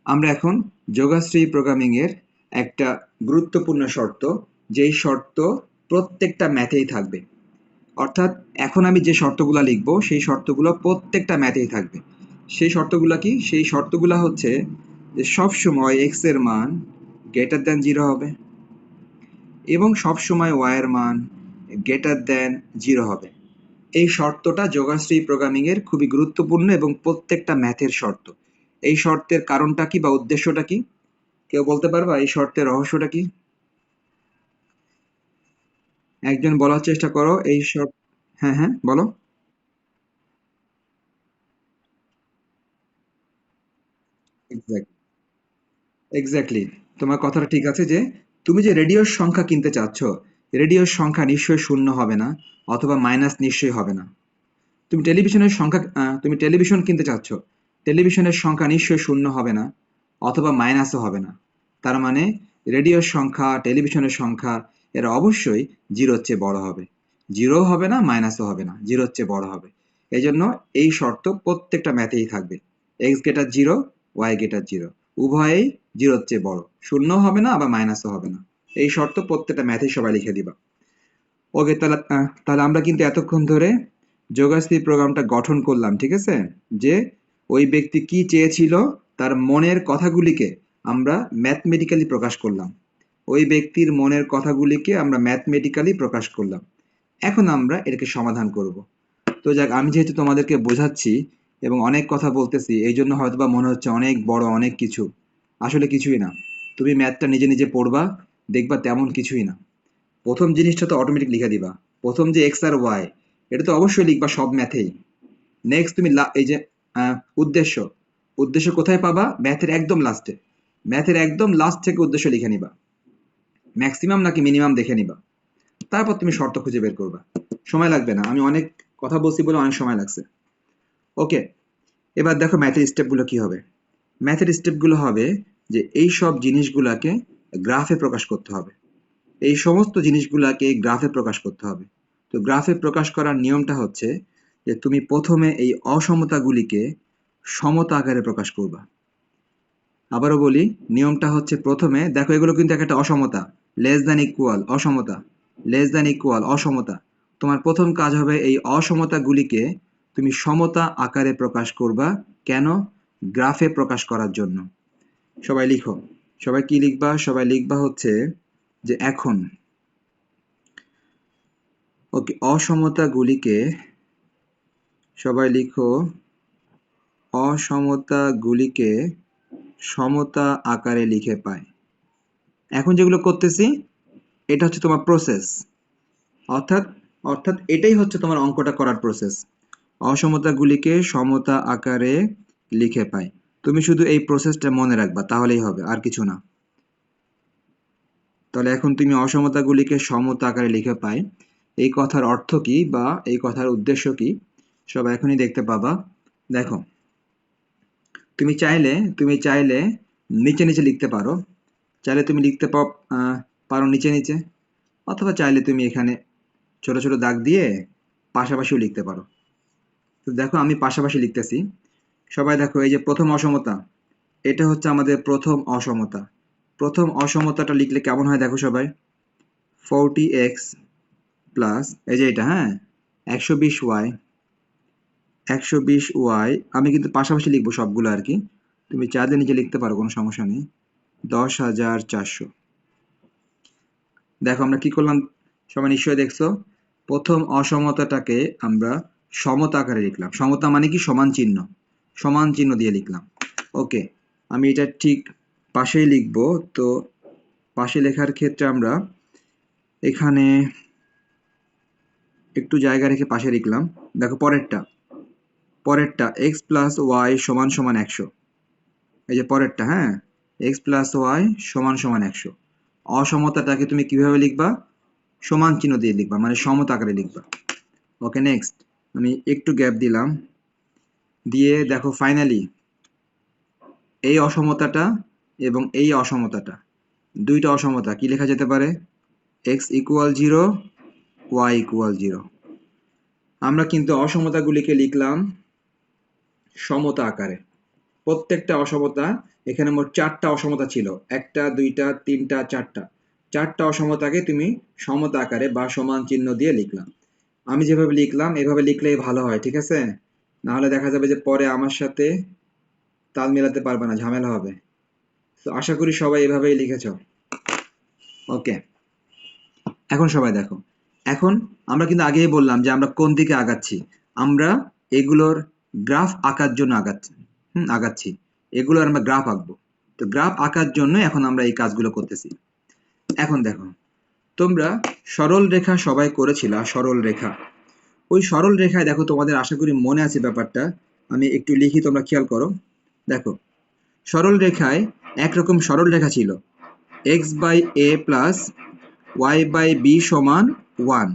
আমরা এখন যোগাশ্রী প্রোগ্রামিং এর একটা গুরুত্বপূর্ণ শর্ত, যেই শর্ত প্রত্যেকটা ম্যাথেই থাকবে, অর্থাৎ এখন আমি যে শর্তগুলো লিখবো সেই শর্তগুলো প্রত্যেকটা ম্যাথেই থাকবে। সেই শর্তগুলো কি? সেই শর্তগুলো হচ্ছে যে সবসময় এক্স এর মান গ্রেটার দ্যান 0 হবে এবং সবসময় ওয়াই এর মান গ্রেটার দ্যান 0 হবে। এই শর্তটা যোগাশ্রী প্রোগ্রামিং এর খুবই গুরুত্বপূর্ণ এবং প্রত্যেকটা ম্যাথের শর্ত। এই শর্তের কারণটা কি বা উদ্দেশ্যটা কি? কেউ বলতে পারবা এই শর্তের রহস্যটা কি? একজন বলার চেষ্টা করো এই শর্ত। হ্যাঁ হ্যাঁ বলো। এক্স্যাক্টলি, এক্স্যাক্টলি, তোমার কথাটা ঠিক আছে যে তুমি যে রেডিওর সংখ্যা কিনতে চাচ্ছ, রেডিওর সংখ্যা নিশ্চয়ই শূন্য হবে না অথবা মাইনাস নিশ্চয়ই হবে না। তুমি টেলিভিশন কিনতে চাচ্ছ, টেলিভিশনের সংখ্যা নিশ্চয়ই শূন্য হবে না অথবা মাইনাসও হবে না। তার মানে রেডিওর সংখ্যা, টেলিভিশনের সংখ্যা এরা অবশ্যই জিরোর চেয়ে বড় হবে। জিরো হবে না, মাইনাসও হবে না, জিরোর চেয়ে বড় হবে। এই জন্য এই শর্ত প্রত্যেকটা ম্যাথেই থাকবে। X greater zero, Y greater zero, উভয়েই জিরোর চেয়ে বড়, শূন্য হবে না আবার মাইনাসও হবে না। এই শর্ত প্রত্যেকটা ম্যাথেই সবাই লিখে দিবা। ওকে, তাহলে আমরা কিন্তু এতক্ষণ ধরে যোগাশ্রী প্রোগ্রামটা গঠন করলাম, ঠিক আছে? যে ওই ব্যক্তি কি চেয়েছিল তার মনের কথাগুলিকে আমরা ম্যাথমেটিক্যালি প্রকাশ করলাম, ওই ব্যক্তির মনের কথাগুলিকে আমরা ম্যাথমেটিক্যালি প্রকাশ করলাম। এখন আমরা এটাকে সমাধান করব। তো যাক, আমি যেহেতু তোমাদেরকে বোঝাচ্ছি এবং অনেক কথা বলতেছি, এই জন্য হয়তোবা মনে হচ্ছে অনেক বড় অনেক কিছু, আসলে কিছুই না। তুমি ম্যাথটা নিজে নিজে পড়বা, দেখবা তেমন কিছুই না। প্রথম জিনিসটা তো অটোমেটিক লিখে দিবা, প্রথম যে এক্স আর ওয়াই এটা তো অবশ্যই লিখবা সব ম্যাথেই। নেক্সট তুমি এই যে আহ, উদ্দেশ্য, উদ্দেশ্য কোথায় পাবা? ম্যাথের একদম লাস্টে, ম্যাথের একদম লাস্ট থেকে উদ্দেশ্য লিখে নিবা, ম্যাক্সিমাম নাকি মিনিমাম দেখে নিবা, তারপর তুমি শর্ত খুঁজে বের করবা। সময় লাগবে না, আমি অনেক কথা বলছি বলে অনেক সময় লাগছে। ওকে, এবার দেখো ম্যাথের স্টেপগুলো কি হবে। ম্যাথের স্টেপগুলো হবে যে এই সব জিনিসগুলোকে গ্রাফে প্রকাশ করতে হবে, এই সমস্ত জিনিসগুলোকে গ্রাফে প্রকাশ করতে হবে। তো গ্রাফে প্রকাশ করার নিয়মটা হচ্ছে যে তুমি প্রথমে এই অসমতাগুলিকে সমতা আকারে প্রকাশ করবা। আবারও বলি, নিয়মটা হচ্ছে প্রথমে দেখো এগুলো কিন্তু একটা অসমতা, লেস দ্যান ইকুয়াল অসমতা, লেস দ্যান ইকুয়াল অসমতা। তোমার প্রথম কাজ হবে এই অসমতাগুলিকে তুমি সমতা আকারে প্রকাশ করবা। কেন? গ্রাফে প্রকাশ করার জন্য। সবাই লিখো, সবাই কি লিখবা? সবাই লিখবা হচ্ছে যে এখন ওকে অসমতাগুলিকে, সবাই লিখো, অসমতাগুলিকে সমতা আকারে লিখে পায়। এখন যেগুলো করতেছি এটা হচ্ছে তোমার প্রসেস, অর্থাৎ অর্থাৎ এটাই হচ্ছে তোমার অঙ্কটা করার প্রসেস। অসমতাগুলিকে সমতা আকারে লিখে পায়, তুমি শুধু এই প্রসেসটা মনে রাখবা, তাহলেই হবে, আর কিছু না। তাহলে এখন তুমি অসমতাগুলিকে সমতা আকারে লিখে পায়, এই কথার অর্থ কি বা এই কথার উদ্দেশ্য কি সবাই এখনই দেখতে পাবা। দেখো, তুমি চাইলে নিচে নিচে লিখতে পারো, চাইলে তুমি লিখতে পারো নিচে নিচে, অথবা চাইলে তুমি এখানে ছোট ছোট দাগ দিয়ে পাশাপাশিও লিখতে পারো। তো দেখো আমি পাশাপাশি লিখতেছি। সবাই দেখো, এই যে প্রথম অসমতা, এটা হচ্ছে আমাদের প্রথম অসমতা। প্রথম অসমতাটা লিখলে কেমন হয় দেখো সবাই, 40x প্লাস এই যে এটা, হ্যাঁ, 120y, 120y, আমি কিন্তু পাশাপাশি লিখবো সবগুলো আর কি, তুমি চাইলে নিচে লিখতে পারো, কোনো সমস্যা নেই, 10,400। দেখো আমরা কি করলাম, সবাই নিশ্চয়ই দেখছো, প্রথম অসমতাটাকে আমরা সমতা আকারে লিখলাম। সমতা মানে কি, সমান চিহ্ন দিয়ে লিখলাম। ওকে, আমি এটা ঠিক পাশেই লিখবো। তো পাশে লেখার ক্ষেত্রে আমরা এখানে একটু জায়গা রেখে পাশে লিখলাম। দেখো পরেরটা x প্লাস ওয়াই সমান সমান 100, এই যে পরেরটা, হ্যাঁ, x প্লাস ওয়াই সমান সমান 100। অসমতাটাকে তুমি কিভাবে লিখবা, সমান চিহ্ন দিয়ে লিখবা, মানে সমতা আকারে লিখবা। ওকে, নেক্সট, আমি একটু গ্যাপ দিলাম, দিয়ে দেখো ফাইনালি এই অসমতাটা এবং এই অসমতাটা, দুইটা অসমতা কি লেখা যেতে পারে, x ইকুয়াল 0, y ইকুয়াল 0। আমরা কিন্তু অসমতাগুলিকে লিখলাম সমতা আকারে। প্রত্যেকটা অসমতা, এখানে মোট 4টা অসমতা ছিল, 1টা 2টা 3টা 4টা, 4টা অসমতাকে তুমি সমতা আকারে বা সমান চিহ্ন দিয়ে লিখলাম। আমি যেভাবে লিখলাম এভাবে লিখলেই ভালো হয়, ঠিক আছে? না হলে দেখা যাবে যে পরে আমার সাথে তাল মেলাতে পারবে না, ঝামেলা হবে। তো আশা করি সবাই এভাবেই লিখেছ। ওকে, এখন সবাই দেখো, এখন আমরা কিন্তু আগেই বললাম যে আমরা কোন দিকে আগাচ্ছি, আমরা এগুলোর গ্রাফ আঁকার জন্য আগাচ্ছি, এগুলোর আমরা গ্রাফ আঁকবো। তো গ্রাফ আঁকার জন্য এখন আমরা এই কাজগুলো করতেছি। এখন দেখো, তোমরা সরল রেখা সবাই করেছিল, সরল রেখা, ওই সরল রেখায় দেখো তোমাদের আশা করি মনে আছে ব্যাপারটা, আমি একটু লিখি, তোমরা খেয়াল করো। দেখো, সরল রেখায় একরকম সরল রেখা ছিল, x by a plus y by b সমান 1।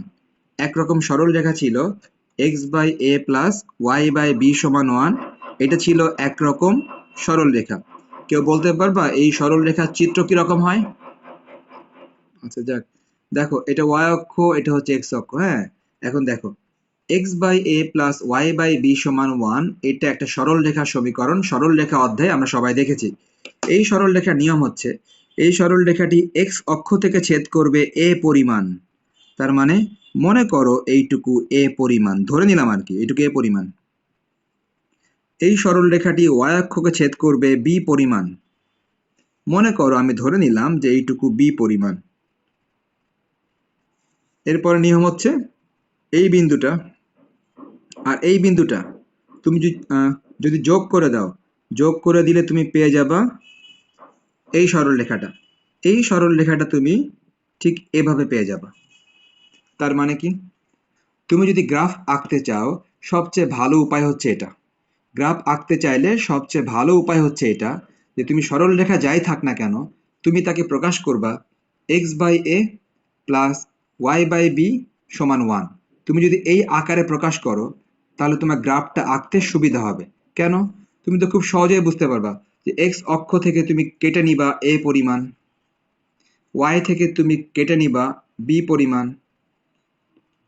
একরকম সরল রেখা ছিল x by a plus y by b সমান 1, এটা ছিল একরকম সরল রেখা। কেউ বলতে পারবা এই সরল রেখার চিত্র কিরকম হয়? আচ্ছা যাক, দেখো এটা y অক্ষ, এটা হচ্ছে x অক্ষ, হ্যাঁ। এখন দেখো x by a plus y by b সমান 1, এটা একটা সরল রেখার সমীকরণ, সরল রেখা অধ্যায়ে আমরা সবাই দেখেছি। এই সরল রেখার নিয়ম হচ্ছে, এই সরল রেখাটি x অক্ষ থেকে ছেদ করবে a পরিমাণ। তার মানে মনে করো এইটুকু a পরিমাণ, ধরে নিলাম আর কি এইটুকু a পরিমাণ। এই সরল রেখাটি y অক্ষকে ছেদ করবে b পরিমাণ, মনে করো আমি ধরে নিলাম যে এইটুকু b পরিমাণ। এরপরে নিয়ম হচ্ছে এই বিন্দুটা আর এই বিন্দুটা তুমি যদি যোগ করে দাও, যোগ করে দিলে তুমি পেয়ে যাবা এই সরল রেখাটা। এই সরল রেখাটা তুমি ঠিক এভাবে পেয়ে যাবা। তার মানে কি, তুমি যদি গ্রাফ আঁকতে চাও সবচেয়ে ভালো উপায় হচ্ছে এটা। গ্রাফ আঁকতে চাইলে সবচেয়ে ভালো উপায় হচ্ছে এটা, যে তুমি সরল রেখা যাই থাক না কেন, তুমি তাকে প্রকাশ করবা x by a plus y by b সমান 1। তুমি যদি এই আকারে প্রকাশ করো তাহলে তোমার গ্রাফটা আঁকতে সুবিধা হবে। কেন? তুমি তো খুব সহজেই বুঝতে পারবা যে x অক্ষ থেকে তুমি কেটে নিবা a পরিমাণ, y থেকে তুমি কেটে নিবা b পরিমাণ,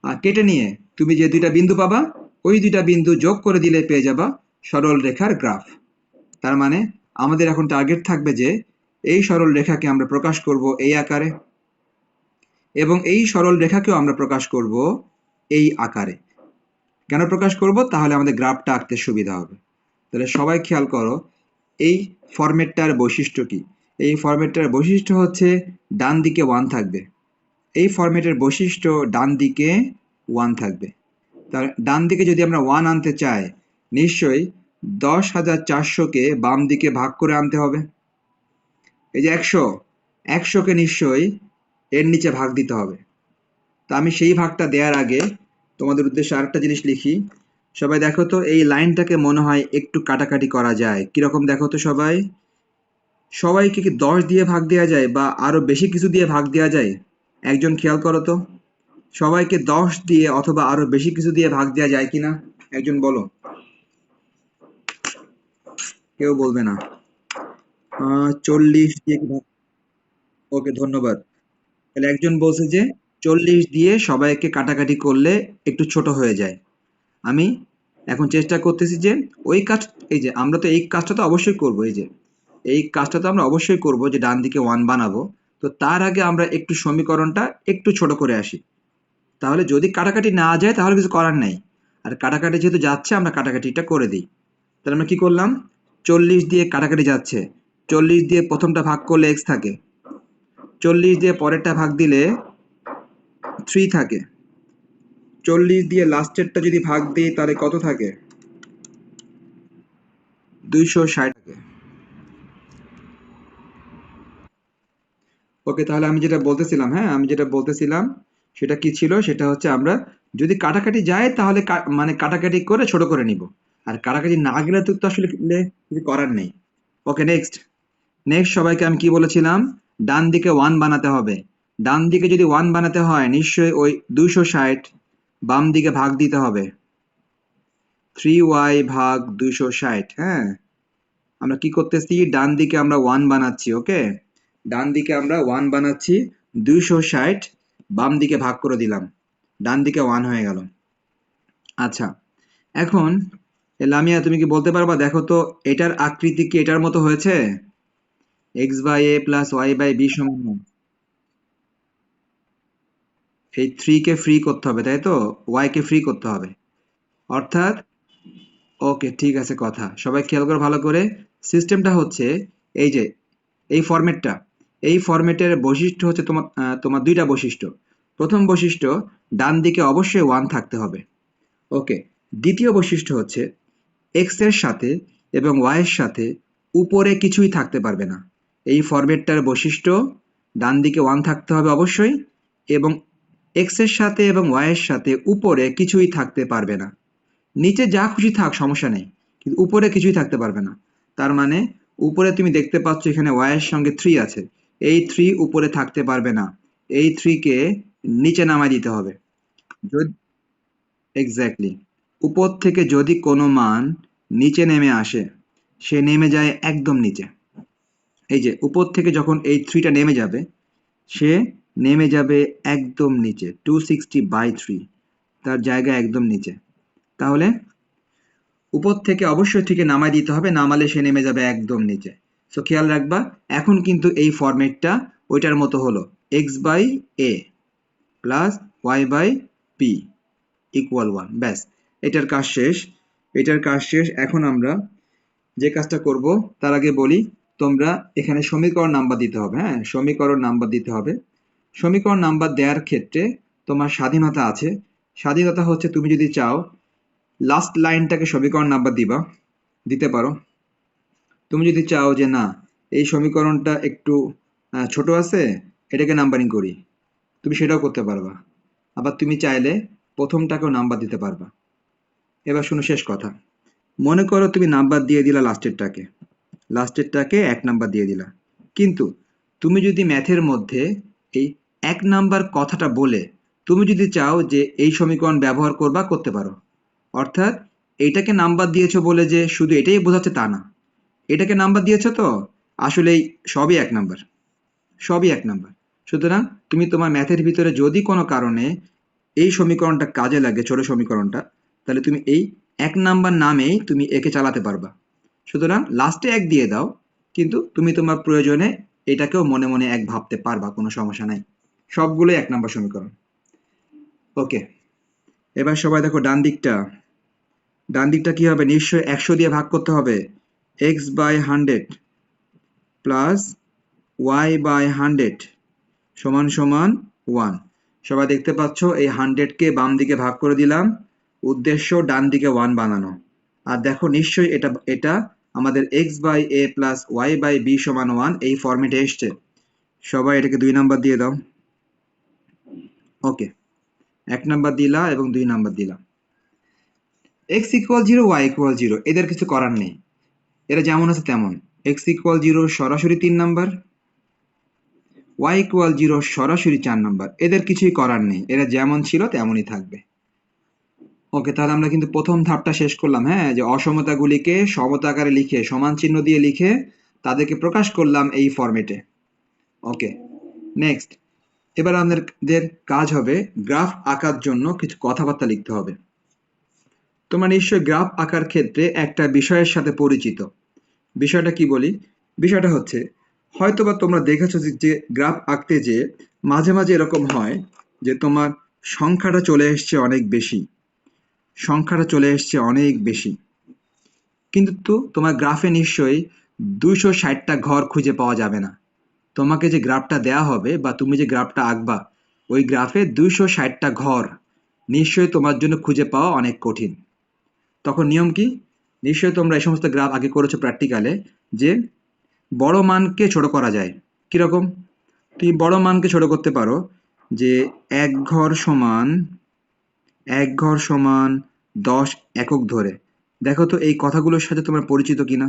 আর কেটে নিয়ে তুমি যে দুইটা বিন্দু পাবা, ওই দুইটা বিন্দু যোগ করে দিলে পেয়ে যাবা সরল রেখার গ্রাফ। তার মানে আমাদের এখন টার্গেট থাকবে যে এই সরল রেখাকে আমরা প্রকাশ করব এই আকারে, এবং এই সরল রেখাকেও আমরা প্রকাশ করব এই আকারে। কেন প্রকাশ করব? তাহলে আমাদের গ্রাফটা আঁকতে সুবিধা হবে। তাহলে সবাই খেয়াল করো, এই ফরম্যাটটার বৈশিষ্ট্য কি? এই ফরম্যাটটার বৈশিষ্ট্য হচ্ছে ডান দিকে 1 থাকবে। এই ফরম্যাটের বৈশিষ্ট্য ডান দিকে 1 থাকবে। তার ডান দিকে যদি আমরা 1 আনতে চাই, নিশ্চয়ই 10,400কে বাম দিকে ভাগ করে আনতে হবে। এই যে 100কে নিশ্চয়ই এর নিচে ভাগ দিতে হবে। তা আমি সেই ভাগটা দেওয়ার আগে তোমাদের উদ্দেশ্যে আরেকটা জিনিস লিখি। সবাই দেখো তো, এই লাইনটাকে মনে হয় একটু কাটাকাটি করা যায়, কিরকম দেখো তো সবাই, সবাইকে কি 10 দিয়ে ভাগ দেওয়া যায় বা আরো বেশি কিছু দিয়ে ভাগ দেওয়া যায়? একজন খেয়াল করো তো, সবাইকে 10 দিয়ে অথবা আরো বেশি কিছু দিয়ে ভাগ দেওয়া যায় কিনা একজন বলো। কেউ বলবে না। 40 দিয়ে কি ভাগ? ওকে, ধন্যবাদ। তাহলে একজন বলছে যে 40 দিয়ে সবাইকে কাটাকাটি করলে একটু ছোট হয়ে যায়। আমি এখন চেষ্টা করতেছি যে ওই কাজ, এই যে আমরা তো এই কাজটা তো অবশ্যই করব, এই যে এই কাজটা তো আমরা অবশ্যই করব যে ডান দিকে 1 বানাবো। তো তার আগে আমরা একটু সমীকরণটা একটু ছোট করে আসি। তাহলে যদি কাটাকাটি না যায় তাহলে কিছু করার নাই। আর কাটাকাটি যেহেতু যাচ্ছে আমরা কাটাকাটিটা করে দিই। তাহলে আমরা কি করলাম? 40 দিয়ে কাটাকাটি যাচ্ছে। 40 দিয়ে প্রথমটা ভাগ করলে x থাকে। 40 দিয়ে পরেরটা ভাগ দিলে 3 থাকে। 40 দিয়ে লাস্টেরটা যদি ভাগ দিই তাহলে কত থাকে? 260 থাকে। ওকে, তাহলে আমি যেটা বলতেছিলাম, হ্যাঁ আমি যেটা বলতেছিলাম সেটা কি ছিল? সেটা হচ্ছে আমরা যদি কাটাকাটি যায় তাহলে মানে কাটাকাটি করে ছোট করে নিব। আর কাটাকাটি না গেলে তো আসলে কিছু করার নেই। ওকে, নেক্সট। নেক্সট সবাইকে আমি কি বলেছিলাম? ডান দিকে 1 বানাতে হবে। ডান দিকে যদি 1 বানাতে হয় নিশ্চয়ই ওই 260 বাম দিকে ভাগ দিতে হবে। 3y ভাগ 260। হ্যাঁ, আমরা কি করতেছি? ডান দিকে আমরা 1 বানাচ্ছি। ওকে, ডান দিকে আমরা 1 বানাচ্ছি। 260 বাম দিকে ভাগ করে দিলাম। ডান দিকে 1 হয়ে গেল। আচ্ছা, এখন লামিয়া তুমি কি বলতে পারবা, দেখো তো এটার আকৃতি কি এটার মতো হয়েছে? x/a + y/b সমান, এই 3 কে ফ্রি করতে হবে তাই তো, y কে ফ্রি করতে হবে। অর্থাৎ, ওকে ঠিক আছে, কথা সবাই খেয়াল করে ভালো করে। সিস্টেমটা হচ্ছে এই যে এই ফরম্যাটটা, এই ফরম্যাটের বৈশিষ্ট্য হচ্ছে তোমার দুইটা বৈশিষ্ট্য। প্রথম বৈশিষ্ট্য, ডান দিকে অবশ্যই 1 থাকতে হবে। ওকে, দ্বিতীয় বৈশিষ্ট্য হচ্ছে x এর সাথে এবং y এর সাথে উপরে কিছুই থাকতে পারবে না। এই ফরম্যাটটার বৈশিষ্ট্য, ডান দিকে 1 থাকতে হবে অবশ্যই, এবং x এর সাথে এবং y এর সাথে উপরে কিছুই থাকতে পারবে না। নিচে যা খুশি থাক সমস্যা নেই, কিন্তু উপরে কিছুই থাকতে পারবে না। তার মানে উপরে তুমি দেখতে পাচ্ছ এখানে y এর সঙ্গে 3 আছে। এই 3 উপরে থাকতে পারবে না। এই 3 কে নিচে নামায় দিতে হবে। যদি এক্স্যাক্টলি, উপর থেকে যদি কোনো মান নিচে নেমে আসে, সে নেমে যায় একদম নিচে। এই যে উপর থেকে যখন এই 3 টা নেমে যাবে, সে নেমে যাবে একদম নিচে 260/3, তার জায়গা একদম নিচে। তাহলে উপর থেকে অবশ্যই থেকে নামায় দিতে হবে, নামালে সে নেমে যাবে একদম নিচে। সো খেয়াল রাখবা, এখন কিন্তু এই ফরম্যাটটা ওইটার মতো হলো, x/a প্লাস y/b ইকুয়াল 1। ব্যাস, এটার কাজ শেষ। এটার কাজ শেষ। এখন আমরা যে কাজটা করব তার আগে বলি, তোমরা এখানে সমীকরণ নাম্বার দিতে হবে। হ্যাঁ, সমীকরণ নাম্বার দিতে হবে। সমীকরণ নাম্বার দেওয়ার ক্ষেত্রে তোমার স্বাধীনতা আছে। স্বাধীনতা হচ্ছে তুমি যদি চাও লাস্ট লাইনটাকে সমীকরণ নাম্বার দিতে পারো। তুমি যদি চাও যে না, এই সমীকরণটা একটু ছোট আছে, এটাকে নাম্বারিং করি, তুমি সেটাও করতে পারবা। আবার তুমি চাইলে প্রথমটাকেও নাম্বার দিতে পারবা। এবার শুনো শেষ কথা। মনে করো তুমি নাম্বার দিয়ে দিলা লাস্টেরটাকে 1 নাম্বার দিয়ে দিলা। কিন্তু তুমি যদি ম্যাথের মধ্যে এই 1 নাম্বার কথাটা বলে তুমি যদি চাও যে এই সমীকরণ ব্যবহার করবা, করতে পারো। অর্থাৎ এইটাকে নাম্বার দিয়েছো বলে যে শুধু এটাই বোঝাচ্ছে তা না। এটাকে নাম্বার দিয়েছো তো আসলেই সবই 1 নাম্বার, সবই 1 নাম্বার। সুতরাং তুমি তোমার ম্যাথের ভিতরে যদি কোনো কারণে এই সমীকরণটা কাজে লাগে, ছোট সমীকরণটা, তাহলে তুমি এই 1 নাম্বার নামেই তুমি একে চালাতে পারবা। সুতরাং লাস্টে 1 দিয়ে দাও, কিন্তু তুমি তোমার প্রয়োজনে এটাকেও মনে মনে 1 ভাবতে পারবা, কোনো সমস্যা নাই। সবগুলোই 1 নাম্বার সমীকরণ। ওকে, এবার সবাই দেখো ডান দিকটা। ডান দিকটা কি হবে? নিশ্চয়ই 100 দিয়ে ভাগ করতে হবে। x/100 প্লাস y/100 সমান সমান 1। সবাই দেখতে পাচ্ছ এই 100 কে বাম দিকে ভাগ করে দিলাম, উদ্দেশ্য ডান দিকে 1 বানানো। আর দেখো নিশ্চয়ই এটা এটা আমাদের x/a প্লাস y/b সমান 1 এই ফরম্যাটে এসছে। সবাই এটাকে 2 নাম্বার দিয়ে দাও। ওকে, 1 নাম্বার দিলা এবং 2 নাম্বার দিলাম। x = 0, y = 0, এদের কিছু করার নেই, এরা যেমন আছে তেমন। x = 0 সরাসরি 3 নাম্বার, y=0 সরাসরি 4 নাম্বার। এদের কিছুই করার নেই, এরা যেমন ছিল তেমনই থাকবে। ওকে, তাহলে আমরা কিন্তু প্রথম ধাপটা শেষ করলাম, হ্যাঁ, যে অসমতাগুলিকে সমতা আকারে লিখে সমান চিহ্ন দিয়ে লিখে তাদেরকে প্রকাশ করলাম এই ফরম্যাটে। ওকে, নেক্সট, এবার আমাদের কাজ হবে গ্রাফ আঁকার জন্য কিছু কথাবার্তা লিখতে হবে। তোমরা নিশ্চয়ই গ্রাফ আঁকার ক্ষেত্রে একটা বিষয়ের সাথে পরিচিত। বিষয়টা কি বলি? বিষয়টা হচ্ছে, হয়তোবা তোমরা দেখেছো যে গ্রাফ আঁকতে যে মাঝে মাঝে এরকম হয় যে তোমার সংখ্যাটা চলে এসছে অনেক বেশি, কিন্তু তোমার গ্রাফে নিশ্চয়ই 260টা ঘর খুঁজে পাওয়া যাবে না। তোমাকে যে গ্রাফটা দেয়া হবে বা তুমি যে গ্রাফটা আঁকবা, ওই গ্রাফে 260টা ঘর নিশ্চয়ই তোমার জন্য খুঁজে পাওয়া অনেক কঠিন। তখন নিয়ম কি? নিশ্চয়ই তোমরা এই সমস্ত গ্রাফ আগে করেছো প্র্যাকটিক্যালে, যে বড় মানকে ছোট করা যায়। কিরকম? তুমি বড় মানকে ছোট করতে পারো, যে এক ঘর সমান 10 একক ধরে। দেখো তো এই কথাগুলোর সাথে তোমরা পরিচিত কিনা?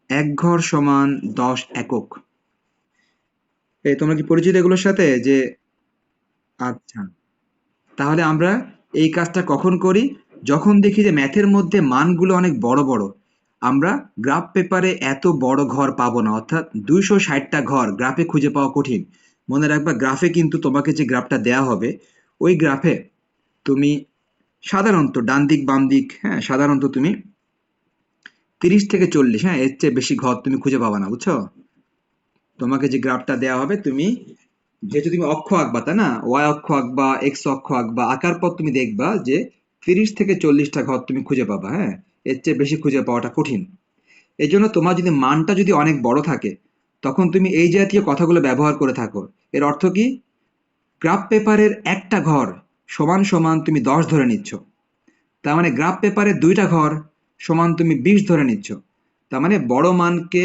এক ঘর সমান 10 একক। তোমরা কি পরিচিত এগুলোর সাথে? যে আচ্ছা, তাহলে আমরা এই কাজটা কখন করি? যখন দেখি যে ম্যাথের মধ্যে মানগুলো অনেক বড় বড়। আমরা গ্রাফ পেপারে এত বড় ঘর পাবো না, অর্থাৎ 260টা ঘর গ্রাফে খুঁজে পাওয়া কঠিন। মনে রাখবা, গ্রাফে কিন্তু তোমাকে যে গ্রাফটা দেয়া হবে, ওই গ্রাফে তুমি সাধারণত ডান দিক বাম দিক, হ্যাঁ, সাধারণত তুমি 30 থেকে 40, হ্যাঁ, এর চেয়ে বেশি ঘর তুমি খুঁজে পাবা না, বুঝছো? তোমাকে যে গ্রাফটা দেয়া হবে, যেহেতু তুমি অক্ষ আঁকবা, তাই না, ওয়াই অক্ষ আঁকবা, এক্স অক্ষ আঁকবা, আঁকার পর তুমি দেখবা যে 30 থেকে 40টা ঘর তুমি খুঁজে পাবা, হ্যাঁ, এর চেয়ে বেশি খুঁজে পাওয়াটা কঠিন। এই জন্য তোমার যদি মানটা যদি অনেক বড় থাকে, তখন তুমি এই জাতীয় কথাগুলো ব্যবহার করে থাকো। এর অর্থ কি? গ্রাফ পেপারের একটা ঘর সমান সমান তুমি 10 ধরে নিচ্ছ। তার মানে গ্রাফ পেপারের 2টা ঘর সমান তুমি 20 ধরে নিচ্ছ। তার মানে বড় মানকে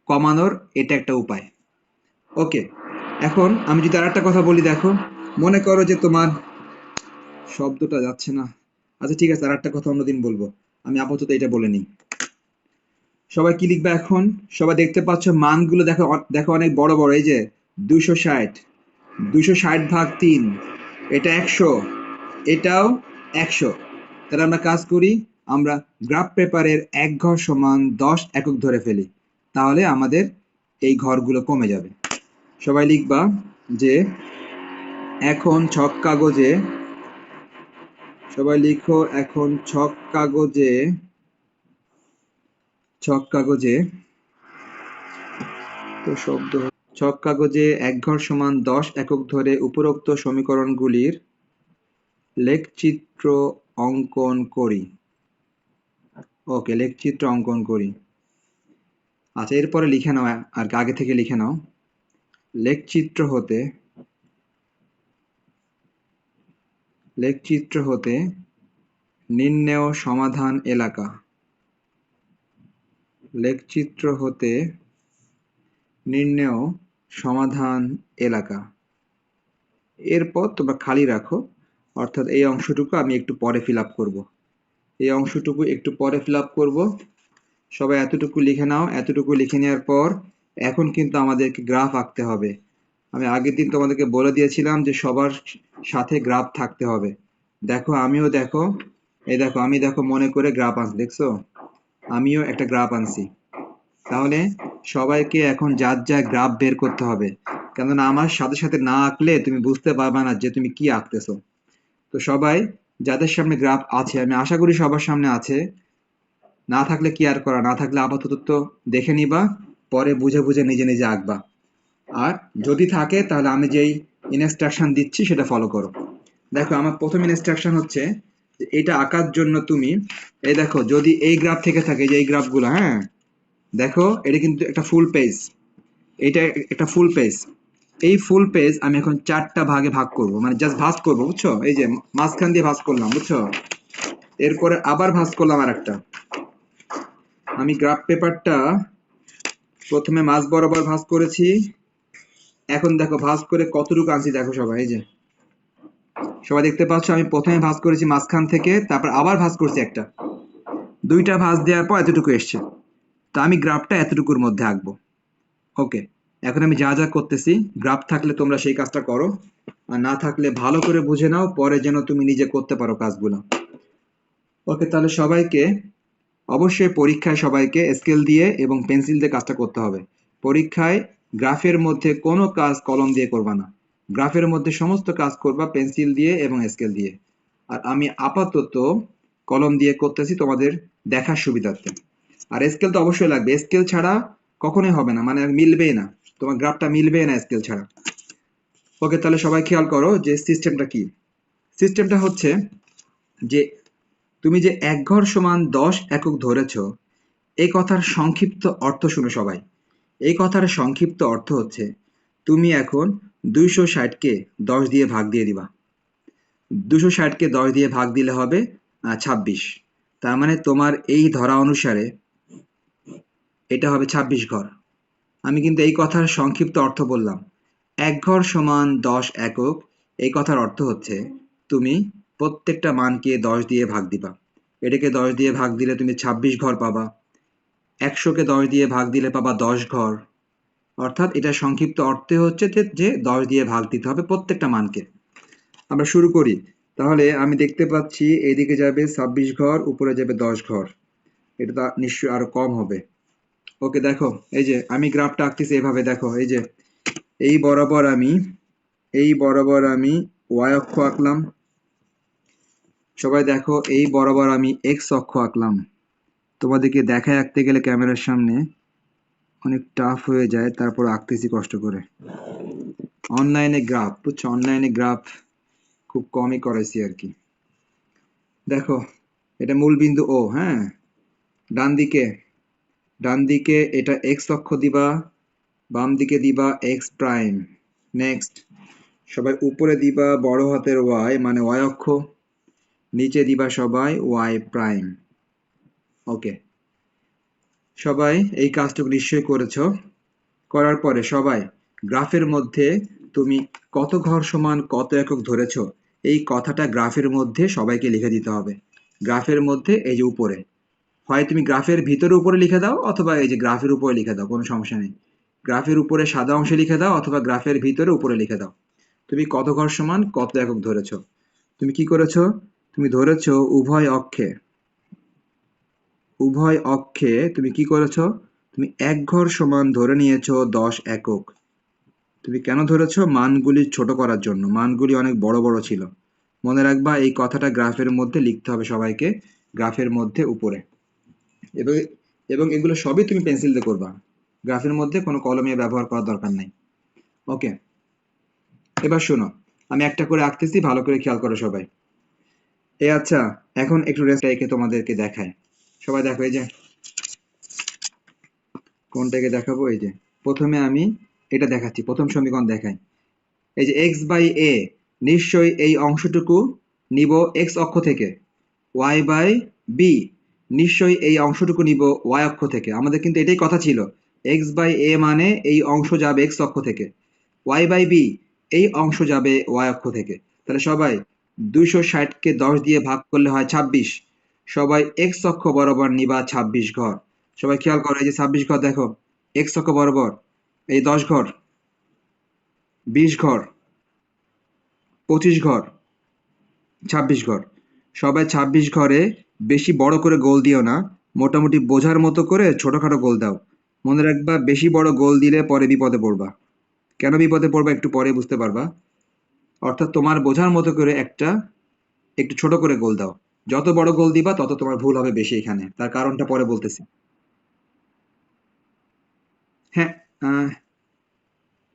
কমানোর এটা একটা উপায়। ওকে, এখন আমি যদি আর একটা কথা বলি, দেখো, মনে করো যে তোমার শব্দটা যাচ্ছে না। আচ্ছা ঠিক আছে, আর একটা কথা অন্যদিন বলবো, আমি আপাতত এটা বলে নিই। সবাই কি লিখবে এখন? সবাই দেখতে পাচ্ছ মানগুলো, দেখো দেখো অনেক বড় বড়। এই যে 260, 260/3, এটা 100, এটাও 100। তাহলে আমরা কাজ করি, আমরা গ্রাফ পেপারের এক ঘর সমান 10 একক ধরে ফেলি, তাহলে আমাদের এই ঘরগুলো কমে যাবে। সবাই লিখবা যে এখন ছক কাগজে, সবাই লিখো, এখন ছক কাগজে তো শব্দ, ছক কাগজে এক ঘর সমান 10 একক ধরে উপরোক্ত সমীকরণগুলির লেখচিত্র অঙ্কন করি। ওকে, লেখচিত্র অঙ্কন করি। আচ্ছা, এরপরে লিখে নাও, আর আগে থেকে লিখে নাও, লেখচিত্র হতে নির্ণেয় সমাধান এলাকা। লেখচিত্র হতে নির্ণেয় সমাধান এলাকা। এরপর তোমরা খালি রাখো, অর্থাৎ এই অংশটুকু আমি একটু পরে ফিল আপ করবো। সবাই এতটুকু লিখে নাও। এতটুকু লিখে নেওয়ার পর এখন কিন্তু আমাদেরকে গ্রাফ আঁকতে হবে। আমি আগের দিন তোমাদেরকে বলে দিয়েছিলাম যে সবার সাথে গ্রাফ থাকতে হবে। দেখো, আমি দেখো মনে করে গ্রাফ আনছি, দেখছো? আমিও একটা গ্রাফ আনছি। তাহলে সবাইকে এখন যার যা গ্রাফ বের করতে হবে, কেননা আমার সাথে সাথে না আঁকলে তুমি বুঝতে পারবে না যে তুমি কি আঁকতেছো। তো সবাই যাদের সামনে গ্রাফ আছে, আমি আশা করি সবার সামনে আছে, না থাকলে কি আর করা, না থাকলে আপাতত তো দেখে নিবা, পরে বুঝে বুঝে নিজে নিজে আঁকবা। আর যদি থাকে তাহলে আমি যেই ইনস্ট্রাকশন দিচ্ছি সেটা ফলো করো। দেখো, আমার প্রথম ইনস্ট্রাকশন হচ্ছে যে এটা আঁকার জন্য তুমি, এই দেখো, যদি এই গ্রাফ থেকে থাকে, যে এই গ্রাফগুলো, হ্যাঁ, দেখো এটা কিন্তু একটা ফুল পেজ, এটা একটা ফুল পেজ। এই ফুল পেজ আমি এখন 4টা ভাগে ভাগ করব, মানে জাস্ট ভাঁজ করবো, বুঝছো? এই যে মাঝখান দিয়ে ভাঁজ করলাম, বুঝছো? এরপরে আবার ভাঁজ করলাম আর একটা। আমি গ্রাফ পেপারটা প্রথমে মাঝ বরাবর ভাঁজ করেছি। এখন দেখো ভাঁজ করে কতটুকু আনছি, দেখো সবাই, এই যে সবাই দেখতে পাচ্ছ, আমি প্রথমে ভাঁজ করেছি মাঝখান থেকে, তারপর আবার ভাঁজ করছি একটা। 2টা ভাঁজ দেওয়ার পর এতটুকু এসছে। তো আমি গ্রাফটা এতটুকুর মধ্যে আঁকবো। ওকে, এখন আমি যা যা করতেছি, গ্রাফ থাকলে তোমরা সেই কাজটা করো, আর না থাকলে ভালো করে বুঝে নাও, পরে যেন তুমি নিজে করতে পারো কাজগুলো। ওকে, তাহলে সবাইকে অবশ্যই পরীক্ষায় সবাইকে স্কেল দিয়ে এবং পেন্সিল দিয়ে কাজটা করতে হবে। পরীক্ষায় গ্রাফের মধ্যে কোনো কাজ কলম দিয়ে করবা না, গ্রাফের মধ্যে সমস্ত কাজ করবা পেন্সিল দিয়ে এবং স্কেল দিয়ে। আর আমি আপাতত কলম দিয়ে করতেছি তোমাদের দেখার সুবিধার্থে। আর স্কেল তো অবশ্যই লাগবে, স্কেল ছাড়া কখনোই হবে না, মানে মিলবেই না, তোমার গ্রাফটা মিলবেই না স্কেল ছাড়া। ওকে, তাহলে সবাই খেয়াল করো যে সিস্টেমটা কি। সিস্টেমটা হচ্ছে যে তুমি যে ১ ঘর সমান ১০ একক ধরেছ, এই কথার সংক্ষিপ্ত অর্থ শুনো সবাই। এই কথার সংক্ষিপ্ত অর্থ হচ্ছে তুমি এখন ২৬০কে ১০ দিয়ে ভাগ দিয়ে দিবা। ২৬০কে ১০ দিয়ে ভাগ দিলে হবে ২৬। তার মানে তোমার এই ধরা অনুসারে এটা হবে ২৬ ঘর। আমি কিন্তু এই কথার সংক্ষিপ্ত অর্থ বললাম। ১ ঘর সমান ১০ একক, এই কথার অর্থ হচ্ছে তুমি প্রত্যেকটা মানকে ১০ দিয়ে ভাগ দিবা। এটাকে ১০ দিয়ে ভাগ দিলে তুমি ২৬ ঘর পাবা। ১০০কে ১০ দিয়ে ভাগ দিলে পাবা ১০ ঘর। অর্থাৎ এটা সংক্ষিপ্ত অর্থে হচ্ছে যে ১০ দিয়ে ভাগ দিতে হবে প্রত্যেকটা মানকে। আমরা শুরু করি। তাহলে আমি দেখতে পাচ্ছি এইদিকে যাবে ২৬ ঘর, উপরে যাবে ১০ ঘর। এটা তো নিশ্চয়ই আরো কম হবে। ওকে, দেখো এই যে আমি গ্রাফটা আঁকতেছি এভাবে, দেখো এই যে এই বরাবর আমি ওয়াই অক্ষ আঁকলাম। সবাই দেখো এই বরাবর আমি এক্স অক্ষ আঁকলাম। তোমাদেরকে দেখায় আঁকতে গেলে ক্যামেরার সামনে অনেক টাফ হয়ে যায়, তারপর আঁকতেছি কষ্ট করে। অনলাইনে গ্রাফ, বুঝছো, অনলাইনে গ্রাফ খুব কমই করাইছি আর কি। দেখো এটা মূল বিন্দু ও, হ্যাঁ, ডান দিকে এটা এক্স অক্ষ দিবা, বাম দিকে দিবা এক্স প্রাইম। নেক্সট সবাই উপরে দিবা বড় হাতের ওয়াই, মানে ওয়াই অক্ষ, নিচে দিবা সবাই ওয়াই প্রাইম। ওকে, সবাই এই কাজটুকু নিশ্চয়ই করেছো। করার পরে সবাই গ্রাফের মধ্যে তুমি কত ঘর সমান কত একক ধরেছো, এই কথাটা গ্রাফের মধ্যে সবাইকে লিখে দিতে হবে। গ্রাফের মধ্যে এই যে উপরে, হয় তুমি গ্রাফের ভিতরে উপরে লিখে দাও, অথবা এই যে গ্রাফের উপরে লিখে দাও, কোনো সমস্যা নেই। গ্রাফের উপরে সাদা অংশে লিখে দাও, অথবা গ্রাফের ভিতরে উপরে লিখে দাও তুমি কত ঘর সমান কত একক ধরেছো। তুমি কি করেছো, তুমি ধরেছো উভয় অক্ষে তুমি কি করেছো, তুমি ১ ঘর সমান ধরে নিয়েছো ১০ একক। তুমি কেন ধরেছো, মানগুলি ছোট করার জন্য, মানগুলি অনেক বড় বড় ছিল। মনে রাখবা এই কথাটা গ্রাফের মধ্যে লিখতে হবে সবাইকে, গ্রাফের মধ্যে উপরে। এবং এবং এগুলো সবই তুমি পেন্সিল দিয়ে করবা, গ্রাফের মধ্যে কোনো কলমে ব্যবহার করার দরকার নাই। ওকে, এবার শোনো, আমি একটা করে আঁকতেছি, ভালো করে খেয়াল করো সবাই। আচ্ছা, এখন একটু রেস্ট রেখে তোমাদেরকে দেখায়। সবাই দেখো এই যে কোনটাকে দেখাবো, এই যে প্রথমে আমি এটা দেখাচ্ছি, প্রথম সমীকরণ দেখাই। এই যে এক্স বাই এ, নিশ্চয়ই এই অংশটুকু নিব এক্স অক্ষ থেকে। ওয়াই বাই বি, নিশ্চয়ই এই অংশটুকু নিব ওয়াই অক্ষ থেকে। আমাদের কিন্তু এটাই কথা ছিল, এক্স বাই এ মানে এই অংশ যাবে এক্স অক্ষ থেকে, ওয়াই বাই বি এই অংশ যাবে ওয়াই অক্ষ থেকে। তাহলে সবাই ২৬০কে ১০ দিয়ে ভাগ করলে হয় ২৬। সবাই এক্স অক্ষ বরাবর নিবা ২৬ ঘর। সবাই খেয়াল করো, এই যে ২৬ ঘর দেখো, এক্স অক্ষ বরাবর, এই ১০ ঘর, ২০ ঘর, ২৫ ঘর, ২৬ ঘর। সবাই ২৬ ঘরে বেশি বড় করে গোল দিও না, মোটামুটি বোঝার মতো করে ছোটখাটো গোল দাও। মনে রাখবা বেশি বড় গোল দিলে পরে বিপদে পড়বা। কেন বিপদে পড়বা একটু পরে বুঝতে পারবা। অর্থাৎ তোমার বোঝার মতো করে একটু ছোট করে গোল দাও। যত বড় গোল দিবা তত তোমার ভুল হবে বেশি এখানে, তার কারণটা পরে বলতেছি। হ্যাঁ,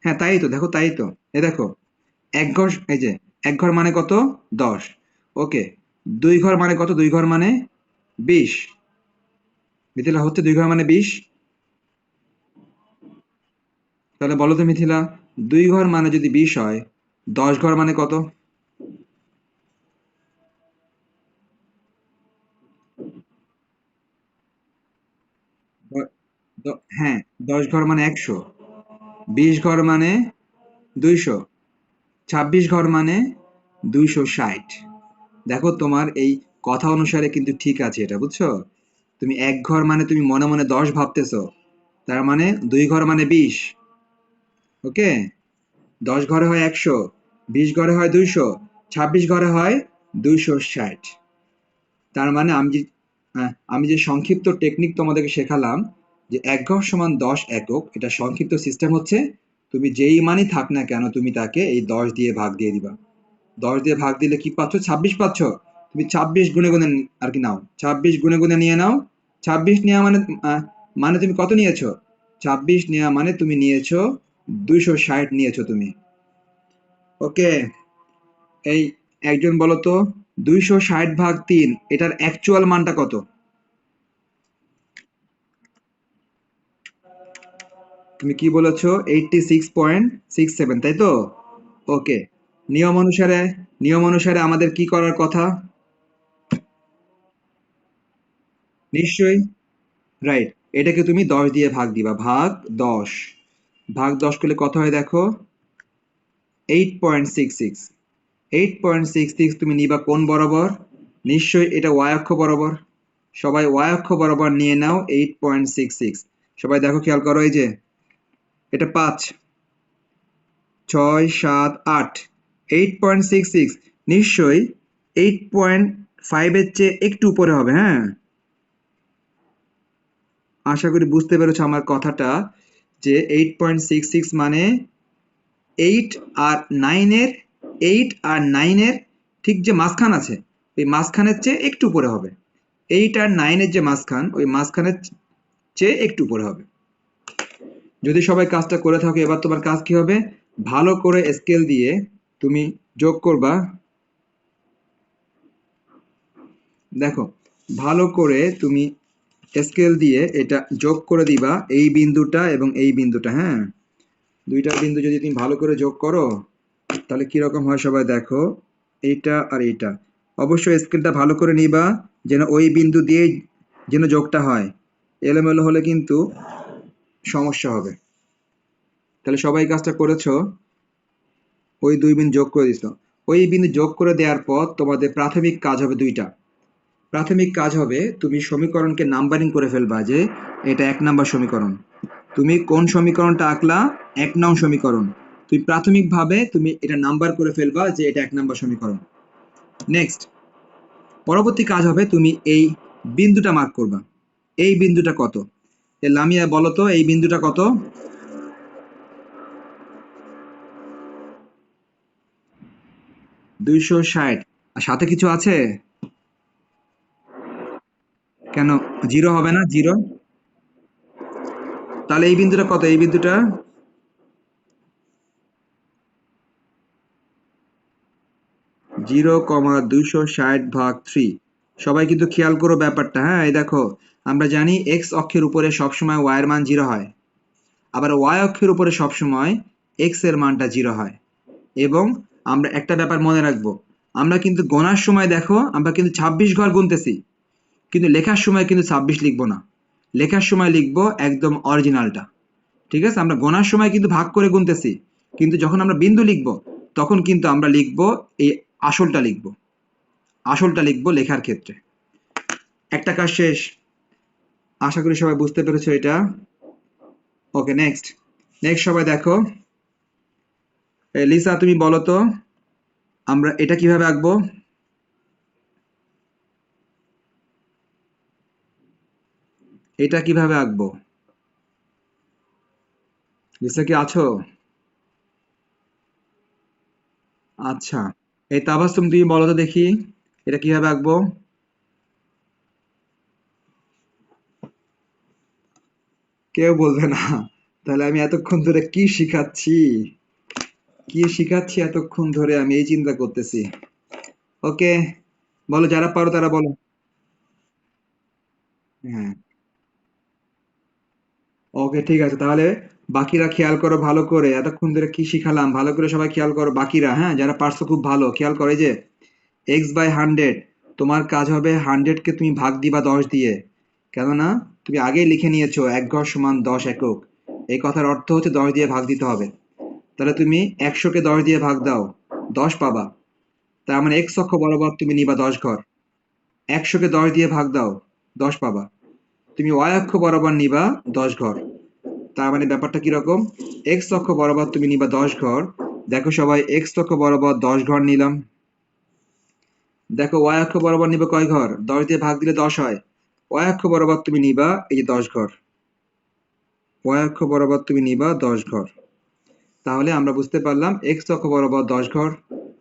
হ্যাঁ তাই তো, দেখো তাই তো। দেখো ১ ঘর, এই যে ১ ঘর মানে কত, ১০। ওকে, ২ ঘর মানে কত, ২ ঘর মানে ২০। মিথিলা হচ্ছে ২ ঘর মানে ২০। তাহলে বলো তো মিথিলা, ২ ঘর মানে যদি ২০ হয়, ১০ ঘর মানে কত? হ্যাঁ, ১০ ঘর মানে ১০০, ২০ ঘর মানে ২০০, ২৬ ঘর মানে ২৬০। দেখো তোমার এই কথা অনুসারে কিন্তু ঠিক আছে এটা, বুঝছো? তুমি ১ ঘর মানে তুমি মনে মনে ১০ ভাবতেছো, তার মানে ২ ঘর মানে ২০। ওকে, 10 ঘরে হয় 100, 20 ঘরে হয় 200, 26 ঘরে হয় 260। তার মানে আমি যে সংক্ষিপ্ত টেকনিক তোমাদেরকে শেখালাম, যে 1 ঘর সমান 10 একক, এটা সংক্ষিপ্ত সিস্টেম হচ্ছে তুমি যেই মানই থাক না কেন তুমি তাকে এই 10 দিয়ে ভাগ দিয়ে দিবা। 10 দিয়ে ভাগ দিলে কি পাচ্ছ? 26 পাচ্ছ। তুমি 26 গুণে গুণে আর কি নাও, 26 গুণে গুণে নিয়ে নাও। 26 নেওয়া মানে মানে তুমি কত নিয়েছো? 26 নেওয়া মানে তুমি নিয়েছো 260 নিয়েছো তুমি। ওকে, এই একজন বলো তো, 260 ভাগ 3 এটার অ্যাকচুয়াল মানটা কত? তুমি কি বলেছো? 86.67, তাই তো? ওকে, নিয়ম অনুসারে নিয়ম অনুসারে আমাদের কি করার কথা? নিশ্চয়ই, রাইট। এটাকে তুমি 10 দিয়ে ভাগ দিবা, ভাগ 10। ভাগ 10 করলে কত হয় দেখো? 8.66। 8.66 তুমি নিবা কোন বরাবর? নিশ্চয়ই এটা y অক্ষ বরাবর। সবাই y অক্ষ বরাবর নিয়ে নাও 8.66। সবাই দেখো, খেয়াল করো, এই যে এটা 5, 6, 7, 8, 8.66 নিশ্চয়ই 8.5 এর চেয়ে একটু উপরে হবে, হ্যাঁ? আশা করি বুঝতে পেরেছো আমার কথাটা, যে 8.66 মানে 8 আর 9 এর 8 আর 9 এর ঠিক যে মাঝখান আছে, ওই মাঝখানের চেয়ে একটু উপরে হবে। 8 আর 9 এর যে মাঝখান, ওই মাঝখানের চেয়ে একটু উপরে হবে। যদি সবাই কাজটা করে থাকো, এবার তোমার কাজ কি হবে? ভালো করে স্কেল দিয়ে তুমি যোগ করবা। দেখো, ভালো করে তুমি স্কেল দিয়ে এটা যোগ করে দিবা, এই বিন্দুটা এবং এই বিন্দুটা, হ্যাঁ? দুইটা বিন্দু যদি তুমি ভালো করে যোগ করো, তাহলে কিরকম হয় সবাই দেখো, এইটা আর এইটা। অবশ্যই স্কেলটা ভালো করে নিবা, যেন ওই বিন্দু দিয়ে যেন যোগটা হয়। এলোমেলো হলে কিন্তু সমস্যা হবে। তাহলে সবাই কাজটা করেছো, ওই দুই বিন্দু যোগ করে দিছো। ওই বিন্দু যোগ করে দেওয়ার পর তোমাদের প্রাথমিক কাজ হবে দুইটা। প্রাথমিক কাজ হবে তুমি সমীকরণকে নাম্বারিং করে ফেলবা, যে এটা 1 নাম্বার সমীকরণ। তুমি কোন সমীকরণটা আঁকলা? 1 নং সমীকরণ। তুমি প্রাথমিকভাবে তুমি এটা নাম্বার করে ফেলবা যে এটা 1 নাম্বার সমীকরণ। নেক্সট, পরবর্তী কাজ হবে তুমি এই বিন্দুটা মার্ক করবা। এই বিন্দুটা কত? লামিয়া বলো তো, এই বিন্দুটা কত? 260। আর সাথে কিছু আছে? কেন জিরো হবে না? জিরো? তাহলে এই বিন্দুটা কত? এই বিন্দুটা 0,260 ভাগ 3। সবাই কিন্তু খেয়াল করো ব্যাপারটা, হ্যাঁ? এই দেখো, আমরা জানি এক্স অক্ষের উপরে সবসময় ওয়াই এর মান 0 হয়, আবার ওয়াই অক্ষের উপরে সবসময় এক্স এর মানটা 0 হয়। এবং আমরা একটা ব্যাপার মনে রাখবো, আমরা কিন্তু গোনার সময় দেখো আমরা কিন্তু 26 ঘর গুনতেছি, কিন্তু লেখার সময় কিন্তু 26 লিখবো না। লেখার সময় লিখবো একদম অরিজিনালটা। ঠিক আছে? আমরা গোনার সময় কিন্তু ভাগ করে গুনতেছি, কিন্তু যখন আমরা বিন্দু লিখবো তখন কিন্তু আমরা লিখবো এই আসলটা লিখবো। আসলটা লিখবো লেখার ক্ষেত্রে। একটা কাজ শেষ। আশা করি সবাই বুঝতে পেরেছো এটা। ওকে, নেক্সট। নেক্সট সবাই দেখো, লিসা তুমি বলো তো, আমরা এটা কিভাবে আঁকবো? এটা কিভাবে আঁকবো? লিসা কি আছো? আচ্ছা, এই তাবাসসুম তুমি বলো তো দেখি, এটা কিভাবে আঁকবো? কেউ বলবে না? তাহলে আমি এতক্ষণ ধরে কি শিখাচ্ছি, কি শিখাচ্ছি এতক্ষণ ধরে, আমি এই চিন্তা করতেছি। ওকে, বলো, যারা পারো তারা বলো। হ্যাঁ, ওকে, ঠিক আছে তাহলে। বাকিরা খেয়াল করো ভালো করে, এতক্ষণ ধরে কি শিখালাম ভালো করে সবাই খেয়াল করো, বাকিরা, হ্যাঁ, যারা পারছো খুব ভালো খেয়াল করো। এই যে x/100, তোমার কাজ হবে 100 কে তুমি ভাগ দিবা 10 দিয়ে। কেননা তুমি আগেই লিখে নিয়েছো 1 ঘর সমান 10 একক। এই কথার অর্থ হচ্ছে 10 দিয়ে ভাগ দিতে হবে। তাহলে তুমি 100 কে 10 দিয়ে ভাগ দাও, 10 পাবা। তার মানে x অক্ষ বরাবর তুমি নিবা 10 ঘর। 100 কে 10 দিয়ে ভাগ দাও, 10 পাবা। তুমি y অক্ষ বরাবর নিবা 10 ঘর। তার মানে ব্যাপারটা কিরকম, এক্স অক্ষ বরাবর তুমি নিবা 10 ঘর। দেখো সবাই এক্স অক্ষ বরাবর 10 ঘর নিলাম। দেখো ওয়াই অক্ষ বরাবর নিবে কয় ঘর, 10 দিয়ে ভাগ দিলে 10 হয়। ওয়াই অক্ষ বরাবর তুমি নিবা এই যে 10 ঘর, ওয়াই অক্ষ বরাবর তুমি নিবা 10 ঘর। তাহলে আমরা বুঝতে পারলাম এক্স অক্ষ বরাবর 10 ঘর,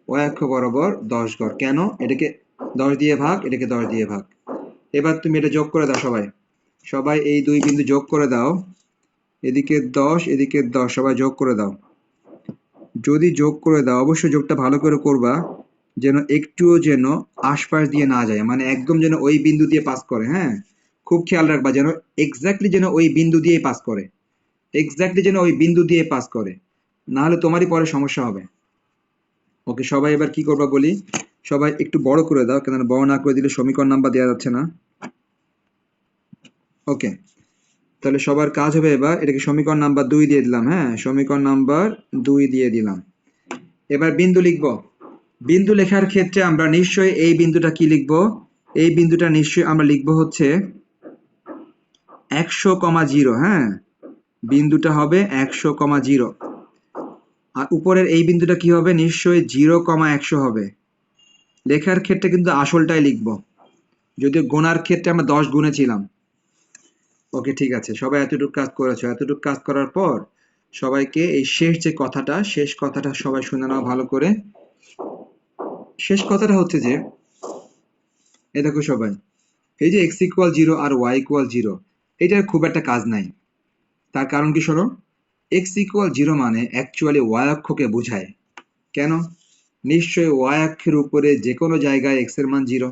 ওয়াই অক্ষ বরাবর 10 ঘর। কেন, এটাকে 10 দিয়ে ভাগ, এটাকে 10 দিয়ে ভাগ। এবার তুমি এটা যোগ করে দাও সবাই, সবাই এই দুই বিন্দু যোগ করে দাও, এদিকে 10 এদিকে 10, সবাই যোগ করে দাও। যদি যোগ করে দাও অবশ্যই যোগটা ভালো করে করবা, যেন একটুও যেন আশপাশ দিয়ে না যায়, মানে একদম যেন ওই বিন্দু দিয়ে পাস করে। হ্যাঁ, খুব খেয়াল রাখবা যেন এক্স্যাক্টলি যেন ওই বিন্দু দিয়েই পাস করে, এক্স্যাক্টলি যেন ওই বিন্দু দিয়ে পাস করে, না হলে তোমারই পরে সমস্যা হবে। ওকে, সবাই এবার কি করবা বলি, সবাই একটু বড় করে দাও, কেননা বড় না করে দিলে সমীকরণ নাম্বার দেওয়া যাচ্ছে না। ওকে, তাহলে সবার কাজ হবে এবার এটাকে সমীকরণ নাম্বার 2 দিয়ে দিলাম। হ্যাঁ, সমীকরণ নাম্বার 2 দিয়ে দিলাম। এবার বিন্দু লিখব। বিন্দু লেখার ক্ষেত্রে আমরা নিশ্চয়ই এই বিন্দুটা কি লিখব, এই বিন্দুটা নিশ্চয়ই আমরা লিখব হচ্ছে 100,0। হ্যাঁ, বিন্দুটা হবে 100,0। আর উপরের এই বিন্দুটা কি হবে, নিশ্চয়ই 0,100 হবে। লেখার ক্ষেত্রে কিন্তু আসলটাই লিখব, যদিও গোনার ক্ষেত্রে আমরা 10 গুনেছিলাম। ওকে, ঠিক আছে, সবাই এতটুকু কাজ করেছো। এতটুকু কাজ করার পর সবাইকে এই শেষ যে কথাটা, শেষ কথাটা সবাই শুনে নাও ভালো করে। শেষ কথাটা হচ্ছে যে, এই দেখো সবাই, এই যে x ইকুয়াল 0 আর y ইকুয়াল 0, এটার খুব একটা কাজ নাই। তার কারণ কি শোনো, x ইকুয়াল 0 মানে অ্যাকচুয়ালি y অক্ষকে বোঝায়। কেন, নিশ্চয়ই y অক্ষের উপরে যে কোনো জায়গায় x এর মান 0।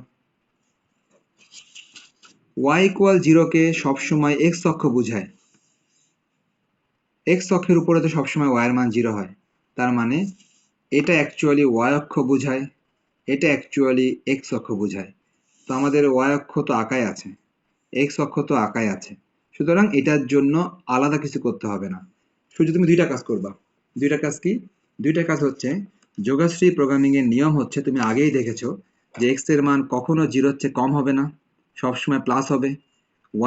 y ইকুয়াল 0 কে সবসময় x অক্ষ বোঝায়, x অক্ষের উপরে তো সবসময় y এর মান 0 হয়। তার মানে এটা অ্যাকচুয়ালি y অক্ষ বোঝায়, এটা অ্যাকচুয়ালি x অক্ষ বোঝায়। তো আমাদের y অক্ষ তো আঁকাই আছে, x অক্ষ তো আঁকাই আছে, সুতরাং এটার জন্য আলাদা কিছু করতে হবে না। শুধু তুমি দুইটা কাজ করবা। দুইটা কাজ কি, দুইটা কাজ হচ্ছে, যোগাশ্রী প্রোগ্রামিং এর নিয়ম হচ্ছে, তুমি আগেই দেখেছো যে x এর মান কখনো 0-র চেয়ে কম হবে না, সবসময় প্লাস হবে।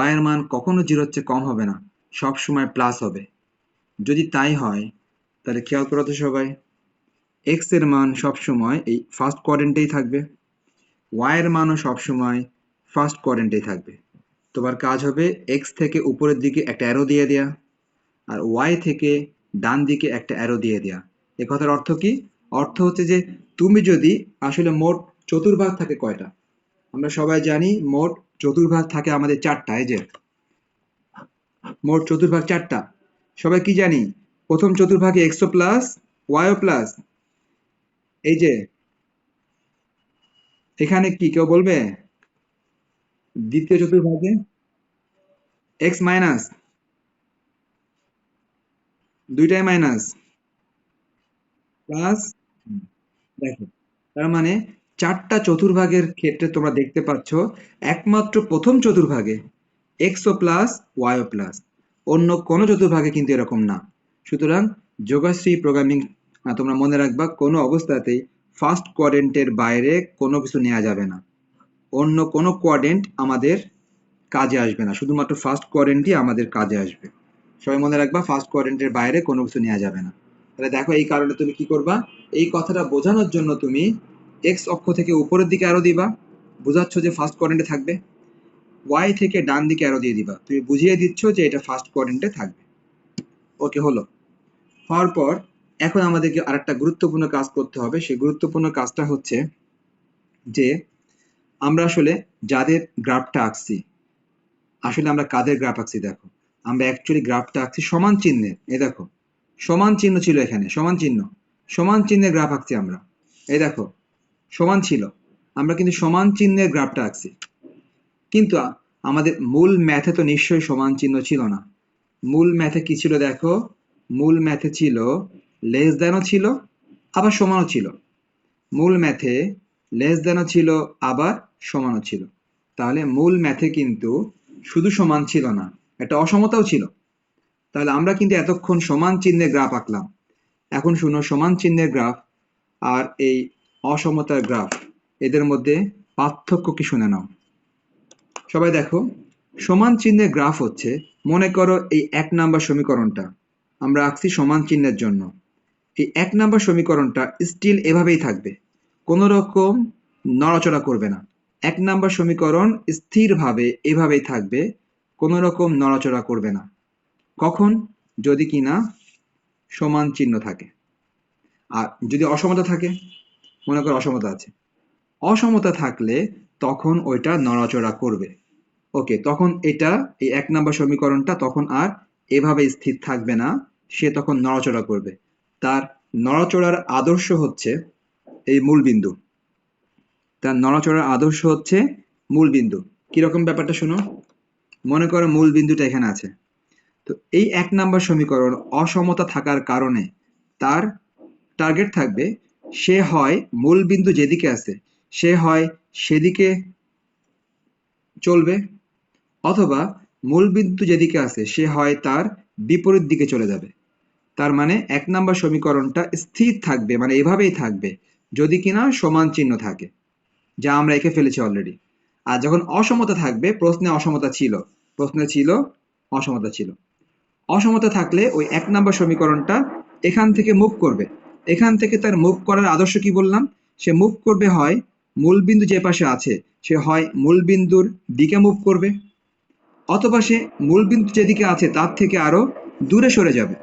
y এর মান কখনো 0-র চেয়ে কম হবে না, সবসময় প্লাস হবে। যদি তাই হয় তাহলে খেয়াল করো তো সবাই, x এর মান সবসময় এই ফার্স্ট কোয়াড্রেন্টেই থাকবে, y এর মানও সবসময় ফার্স্ট কোয়াড্রেন্টেই থাকবে। তোমার কাজ হবে x থেকে উপরের দিকে একটা অ্যারো দিয়ে দেয়া, আর y থেকে ডান দিকে একটা অ্যারো দিয়ে দেয়া। এ কথার অর্থ কি, অর্থ হচ্ছে যে তুমি যদি আসলে মোট চতুর্ভাগ থাকে কয়টা, আমরা সবাই জানি মোট চতুর্ভাগ থাকে আমাদের 4টা। এই যে মোট চতুর্ভাগ 4টা, সবাই কি জানি, প্রথম চতুর্ভাগে এক্সও প্লাস ওয়াইও প্লাস। এই যে এখানে কি কেউ বলবে, দ্বিতীয় চতুর্ভাগে এক্স মাইনাস, দুইটাই মাইনাস, প্লাস। দেখো, তার মানে 4টা চতুর্ভাগের ক্ষেত্রে তোমরা দেখতে পাচ্ছ একমাত্র প্রথম চতুর্ভাগে এক্সও প্লাস ওয়াইও প্লাস, অন্য কোনো চতুর্ভাগে কিন্তু এরকম না। সুতরাং যোগাশ্রী প্রোগ্রামিং তোমরা মনে রাখবা, কোনো অবস্থাতেই ফার্স্ট কোয়াড্রেন্টের বাইরে কোনো কিছু নেওয়া যাবে না, অন্য কোনো কোয়াড্রেন্ট আমাদের কাজে আসবে না, শুধুমাত্র ফার্স্ট কোয়াড্রেন্টই আমাদের কাজে আসবে। সবাই মনে রাখবা, ফার্স্ট কোয়াড্রেন্টের বাইরে কোনো কিছু নেওয়া যাবে না। তাহলে দেখো, এই কারণে তুমি কি করবা, এই কথাটা বোঝানোর জন্য তুমি এক্স অক্ষ থেকে উপরের দিকে আরো দিবা, বোঝাচ্ছ যে ফার্স্ট কোয়াড্রেন্টে থাকবে। ওয়াই থেকে ডান দিকে আরো দিয়ে দিবা, তুমি বুঝিয়ে দিচ্ছ যে এটা ফার্স্ট কোয়াড্রেন্টে থাকবে। ওকে, হলো। হওয়ার পর এখন আমাদেরকে আরেকটা গুরুত্বপূর্ণ কাজ করতে হবে। সেই গুরুত্বপূর্ণ কাজটা হচ্ছে যে আমরা আসলে যাদের গ্রাফটা আঁকছি, আসলে আমরা কাদের গ্রাফ আঁকছি দেখো, আমরা অ্যাকচুয়ালি গ্রাফটা আঁকছি সমান চিহ্নের। এই দেখো, সমান চিহ্ন ছিল এখানে, সমান চিহ্ন, সমান চিহ্নের গ্রাফ আঁকছি আমরা। এই দেখো, সমান ছিল, আমরা কিন্তু সমান চিহ্নের গ্রাফটা আঁকছি। কিন্তু আমাদের মূল ম্যাথে তো নিশ্চয়ই সমান চিহ্ন ছিল না। মূল ম্যাথে কি ছিল দেখো, মূল ম্যাথে ছিল লেস দ্যানও ছিল, আবার সমানও ছিল। মূল ম্যাথে লেস দ্যানও ছিল, আবার সমানও ছিল। তাহলে মূল ম্যাথে কিন্তু শুধু সমান ছিল না, একটা অসমতাও ছিল। তাহলে আমরা কিন্তু এতক্ষণ সমান চিহ্নের গ্রাফ আঁকলাম। এখন শুনো, সমান চিহ্নের গ্রাফ আর এই অসমতার গ্রাফ, এদের মধ্যে পার্থক্য কি শুনে নাও। সবাই দেখো, সমান চিহ্নের গ্রাফ হচ্ছে, মনে করো এই 1 নাম্বার সমীকরণটা আমরা আঁকছি সমান চিহ্নের জন্য। এই 1 নাম্বার সমীকরণটা স্টিল এভাবেই থাকবে, কোনো রকম নড়াচড়া করবে না। 1 নাম্বার সমীকরণ স্থিরভাবে এভাবেই থাকবে, কোনো রকম নড়াচড়া করবে না। কখন? যদি কিনা সমান চিহ্ন থাকে। আর যদি অসমতা থাকে, মনে করো অসমতা আছে, অসমতা থাকলে তখন ওইটা নড়াচড়া করবে। ওকে, তখন এটা এই 1 নাম্বার সমীকরণটা তখন আর এভাবে স্থির থাকবে না, সে তখন নড়াচড়া করবে। তার নড়াচড়ার আদর্শ হচ্ছে এই মূলবিন্দু। তার নড়াচড়ার আদর্শ হচ্ছে মূলবিন্দু। কিরকম ব্যাপারটা শোনো, মনে করো মূলবিন্দুটা এখানে আছে। তো এই 1 নাম্বার সমীকরণ অসমতা থাকার কারণে তার টার্গেট থাকবে, সে হয় মূলবিন্দু যেদিকে আছে সে হয় সেদিকে চলবে, অথবা মূলবিন্দু যেদিকে আছে সে হয় তার বিপরীত দিকে চলে যাবে। তার মানে 1 নাম্বার সমীকরণটা স্থির থাকবে, মানে এভাবেই থাকবে যদি কিনা সমান চিহ্ন থাকে, যা আমরা এঁকে ফেলেছি অলরেডি। আর যখন অসমতা থাকবে, প্রশ্নে অসমতা ছিল, প্রশ্নে ছিল অসমতা ছিল, অসমতা থাকলে ওই 1 নাম্বার সমীকরণটা এখান থেকে মুভ করবে। এখান থেকে তার মুভ করার আদর্শ কি বললাম, সে মুভ করবে হয় মূলবিন্দু যে পাশে আছে সে হয় মূলবিন্দুর দিকে মুভ করবে, অথবা সে মূলবিন্দু যেদিকে আছে তার থেকে আরো দূরে সরে যাবে।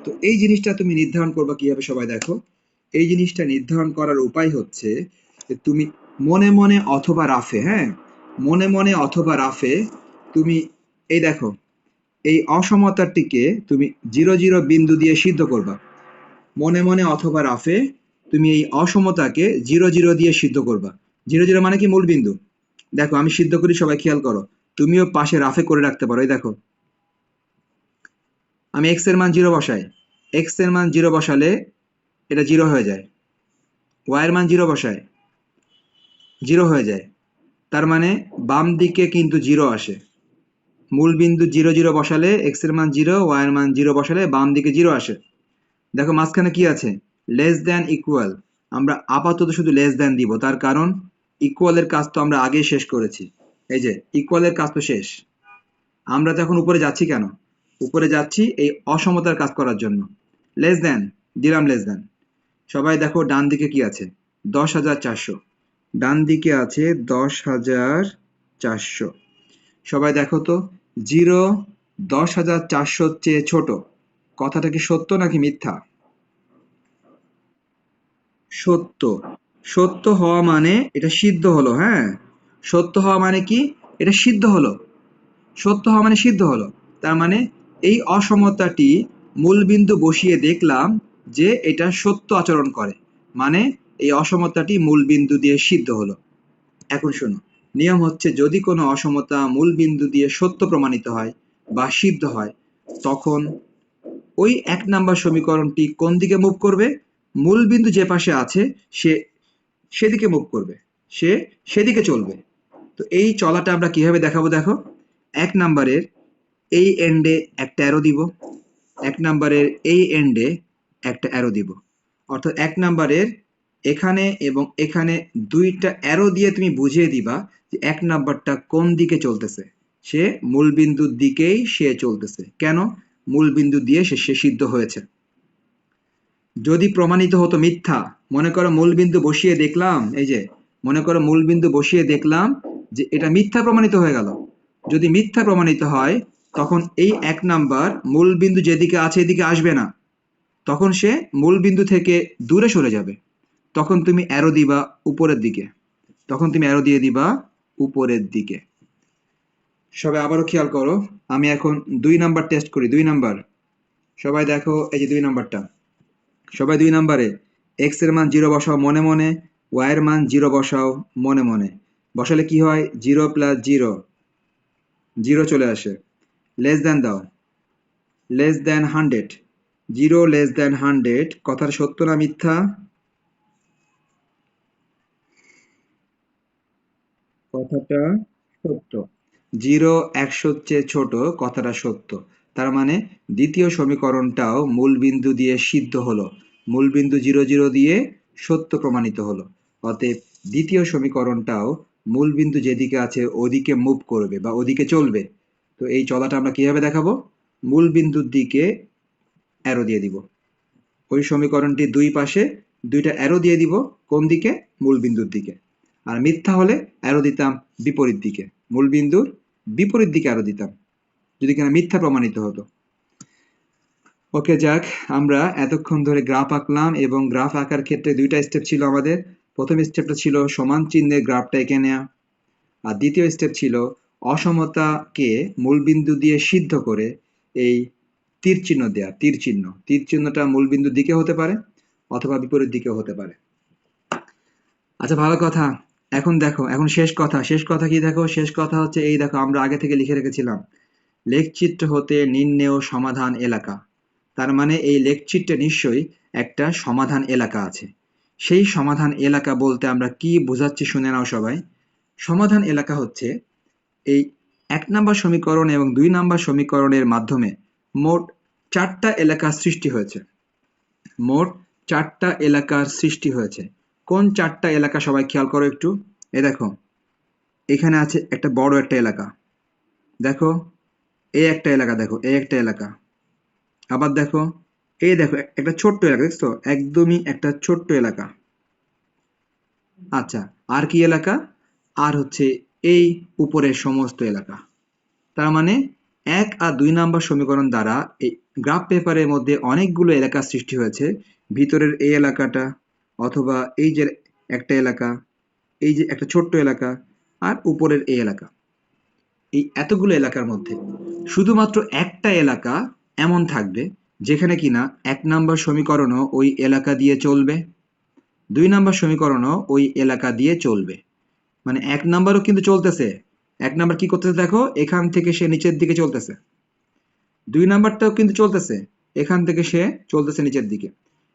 তো এই জিনিসটা তুমি নির্ধারণ করবা কিভাবে, সবাই দেখো। এই জিনিসটা নির্ধারণ করার উপায় হচ্ছে যে তুমি মনে মনে অথবা রাফে, হ্যাঁ, মনে মনে অথবা রাফে তুমি এই দেখো এই অসমতাটিকে তুমি 0 0 বিন্দু দিয়ে সিদ্ধ করবা। মনে মনে অথবা রাফে তুমি এই অসমতাকে 0 0 দিয়ে সিদ্ধ করবা। 0 0 মানে কি? মূলবিন্দু। দেখো আমি সিদ্ধ করি, সবাই খেয়াল করো, তুমিও পাশে রাফে করে রাখতে পারো। এই দেখো আমি x এর মান 0 বসাই, x এর মান 0 বসালে এটা 0 হয়ে যায়, y এর মান 0 বসায় 0 হয়ে যায়, তার মানে বাম দিকে কিন্তু 0 আসে। মূলবিন্দু 0 0 বসালে x এর মান 0, y এর মান 0 বসালে বাম দিকে 0 আসে। দেখো মাঝখানে কি আছে? Less than equal. আমরা আপাতত শুধু লেস দ্যান দিব, তার কারণ ইকুয়ালের কাজ তো আমরা আগেই শেষ করেছি। এই যে ইকুয়ালের কাজ তো শেষ, আমরা তো এখন উপরে যাচ্ছি কেন? উপরে যাচ্ছি এই অসমতার কাজ করার জন্য। লেস দ্যান দিলাম, লেস দ্যান। সবাই দেখো ডান দিকে কি আছে? 10,400। ডান দিকে আছে 10,400। সবাই দেখো তো, 0 10,400 চেয়ে ছোট। কথাটা কি সত্য নাকি মিথ্যা? সত্য। সত্য হওয়া মানে এটা সিদ্ধ হলো, হ্যাঁ, সত্য হওয়া মানে কি? এটা সিদ্ধ হলো। সত্য হওয়া মানে সিদ্ধ হলো। তার মানে এই অসমতাটি মূলবিন্দু বসিয়ে দেখলাম যে এটা সত্য আচরণ করে, মানে এই অসমতাটি মূলবিন্দু দিয়ে সিদ্ধ হলো। এখন শোনো, নিয়ম হচ্ছে যদি কোনো অসমতা মূলবিন্দু দিয়ে সত্য প্রমাণিত হয় বা সিদ্ধ হয়, তখন ওই 1 নাম্বার সমীকরণটি কোন দিকে মুভ করবে? মূলবিন্দু যে পাশে আছে সে সেদিকে মুভ করবে, সে সেদিকে চলবে। তো এই চলাটা আমরা কিভাবে দেখাবো দেখো। 1 নাম্বারের এই এন্ডে একটা অ্যারো দিব, 1 নাম্বারের এই এন্ডে একটা অ্যারো দিব। অর্থাৎ 1 নাম্বারের এখানে এবং এখানে 2টা অ্যারো দিয়ে তুমি বুঝিয়ে দিবা যে 1 নাম্বারটা কোন দিকে চলতেছে। সে মূলবিন্দুর দিকেই সে চলতেছে। কেন? মূলবিন্দু দিয়ে সে সিদ্ধ হয়েছে। যদি প্রমাণিত হতো মিথ্যা, মনে করো মূলবিন্দু বসিয়ে দেখলাম, এই যে মনে করো মূলবিন্দু বসিয়ে দেখলাম যে এটা মিথ্যা প্রমাণিত হয়ে গেল। যদি মিথ্যা প্রমাণিত হয় তখন এই 1 নাম্বার মূলবিন্দু যেদিকে আছে এদিকে আসবে না, তখন সে মূলবিন্দু থেকে দূরে সরে যাবে। তখন তুমি অ্যারো দিবা উপরের দিকে, তখন তুমি অ্যারো দিয়ে দিবা উপরের দিকে। সবাই আবারও খেয়াল করো, আমি এখন 2 নাম্বার টেস্ট করি। 2 নাম্বার, সবাই দেখো এই যে 2 নাম্বারটা। সবাই 2 নাম্বারে x এর মান 0 বসাও মনে মনে, y এর মান 0 বসাও মনে মনে। বসালে কি হয়? 0 প্লাস 0, 0 চলে আসে। লেস দ্যান দাও, লেস দ্যান 100। 0 লেস দ্যান 100 কথাটা সত্য না মিথ্যা? কথাটা সত্য। 0 100 চেয়ে ছোট, কথাটা সত্য। তার মানে দ্বিতীয় সমীকরণটাও মূলবিন্দু দিয়ে সিদ্ধ হলো, মূলবিন্দু 0 0 দিয়ে সত্য প্রমাণিত হলো। অতএব দ্বিতীয় সমীকরণটাও মূল বিন্দু যেদিকে আছে ওদিকে মুভ করবে বা ওদিকে চলবে। তো এই চলাটা আমরা কিভাবে দেখাবো? মূল বিন্দুর দিকে অ্যারো দিয়ে দিব। ওই সমীকরণটি দুই পাশে দুইটা অ্যারো দিয়ে দিব। কোন দিকে? মূল বিন্দুর দিকে। আর মিথ্যা হলে অ্যারো দিতাম বিপরীত দিকে, মূল বিন্দুর বিপরীত দিকে অ্যারো দিতাম, যদি কিনা মিথ্যা প্রমাণিত হতো। ওকে, যাক, আমরা এতক্ষণ ধরে গ্রাফ আঁকলাম এবং গ্রাফ আঁকার ক্ষেত্রে দুইটা স্টেপ ছিল আমাদের। প্রথম স্টেপটা ছিল সমান চিহ্নের গ্রাফটা এঁকে নেওয়া, আর দ্বিতীয় স্টেপ ছিল অসমতাকে মূলবিন্দু দিয়ে সিদ্ধ করে এই তীর চিহ্ন দেয়া। তীর চিহ্নটা মূলবিন্দুর দিকে হতে পারে অথবা বিপরীত দিকেও হতে পারে। আচ্ছা, ভালো কথা। এখন দেখো, এখন শেষ কথা। শেষ কথা কি দেখো? শেষ কথা হচ্ছে এই দেখো, আমরা আগে থেকে লিখে রেখেছিলাম লেখচিত্র হতে নির্ণেয় সমাধান এলাকা। তার মানে এই লেখচিত্রে নিশ্চয়ই একটা সমাধান এলাকা আছে। সেই সমাধান এলাকা বলতে আমরা কি বোঝাচ্ছি শুনে নাও সবাই। সমাধান এলাকা হচ্ছে এই ১ নাম্বার সমীকরণ এবং ২ নাম্বার সমীকরণের মাধ্যমে মোট ৪টা এলাকার সৃষ্টি হয়েছে। মোট ৪টা এলাকার সৃষ্টি হয়েছে। কোন ৪টা এলাকা সবাই খেয়াল করো একটু। দেখো, এখানে আছে একটা বড় একটা এলাকা। দেখো, এই একটা এলাকা, দেখো এই একটা এলাকা। আবার দেখো, এই দেখো একটা ছোট্ট এলাকা, দেখছো? একদমই একটা ছোট্ট এলাকা। আচ্ছা, আর কি এলাকা? আর হচ্ছে এই উপরের সমস্ত এলাকা। তার মানে ১ আর ২ নাম্বার সমীকরণ দ্বারা এই গ্রাফ পেপারের মধ্যে অনেকগুলো এলাকার সৃষ্টি হয়েছে। ভিতরের এই এলাকাটা, অথবা এই যে একটা এলাকা, এই যে একটা ছোট্ট এলাকা, আর উপরের এই এলাকা। এই এতগুলো এলাকার মধ্যে শুধুমাত্র একটা এলাকা এমন থাকবে যেখানে কিনা ১ নাম্বার সমীকরণও ওই এলাকা দিয়ে চলবে, ২ নাম্বার সমীকরণও ওই এলাকা দিয়ে চলবে। মানে ১ নাম্বারও কিন্তু চলতেছে। ১ নাম্বার কি করতেছে দেখো, এখান থেকে সে নিচের দিকে চলতেছে। ২ নাম্বারটাও কিন্তু চলতেছে, এখান থেকে সে চলতেছে নিচের দিকে।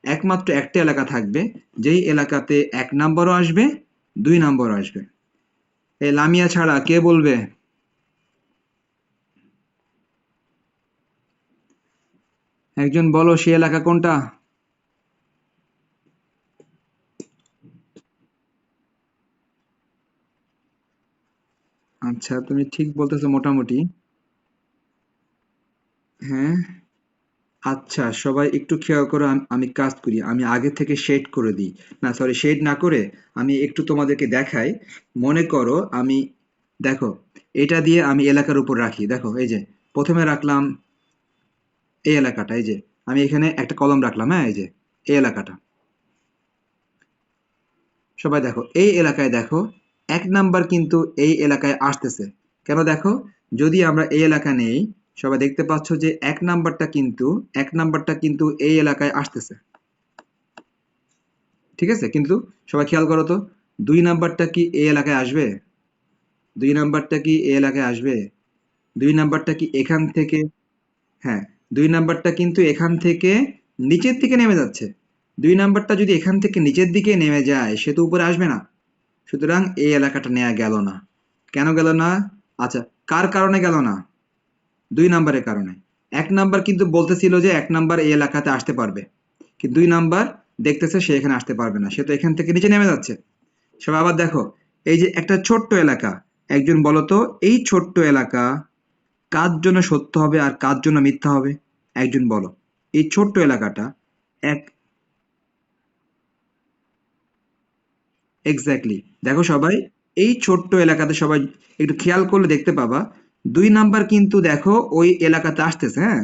একমাত্র একটা এলাকা থাকবে যেই এলাকাতে ১ নাম্বারও আসবে, ২ নাম্বারও আসবে। এই লামিয়া ছাড়া কে বলবে? একজন বলো, সে এলাকা কোনটা? আচ্ছা, তুমি ঠিক বলতেছো মোটামুটি। হ্যাঁ। আচ্ছা, সবাই একটু খেয়াল করো, আমি কাজ করি, আমি আগে থেকে শেড করে দিই। না, সরি, শেড না করে আমি একটু তোমাদেরকে দেখাই। মনে করো আমি, দেখো, এটা দিয়ে আমি এলাকার উপর রাখি। দেখো, এই যে প্রথমে রাখলাম এই এলাকাটা, এই যে আমি এখানে একটা কলম রাখলাম, হ্যাঁ, এই যে এই এলাকাটা। সবাই দেখো, এই এলাকায় দেখো ১ নাম্বার কিন্তু এই এলাকায় আসতেছে। কেন দেখো, যদি আমরা এই এলাকা নেই, সবাই দেখতে পাচ্ছ যে ১ নাম্বারটা কিন্তু এই এলাকায় আসতেছে। ঠিক আছে? কিন্তু সবাই খেয়াল করো তো, ২ নাম্বারটা কি এই এলাকায় আসবে? ২ নাম্বারটা কি এই এলাকায় আসবে? ২ নাম্বারটা কি এখান থেকে, হ্যাঁ, ২ নাম্বারটা কিন্তু এখান থেকে নিচের দিকে নেমে যাচ্ছে। ২ নাম্বারটা যদি এখান থেকে নিচের দিকে নেমে যায়, সে তো উপরে আসবে না। সুতরাং এই এলাকাটা নেওয়া গেল না। কেন গেল না? আচ্ছা, কার কারণে গেল না? ২ নাম্বারের কারণে। ১ নাম্বার কিন্তু বলতেছিল যে ১ নাম্বার এই এলাকাতে আসতে পারবে। কিন্তু ২ নাম্বার দেখতেছে সে এখানে আসতে পারবে না। সে তো এখান থেকে নিচে নেমে যাচ্ছে। সবাই আবার দেখো, এই যে একটা ছোট্ট এলাকা, একজন বলো তো, এই ছোট্ট এলাকা কার জন্য সত্য হবে আর কার জন্য মিথ্যা হবে? একজন বলো। এই ছোট্ট এলাকাটা এক এক্স্যাক্টলি। দেখো সবাই, এই ছোট্ট এলাকাতে সবাই একটু খেয়াল করলে দেখতে পাবা ২ নাম্বার কিন্তু দেখো ওই এলাকাতে আসতেছে, হ্যাঁ?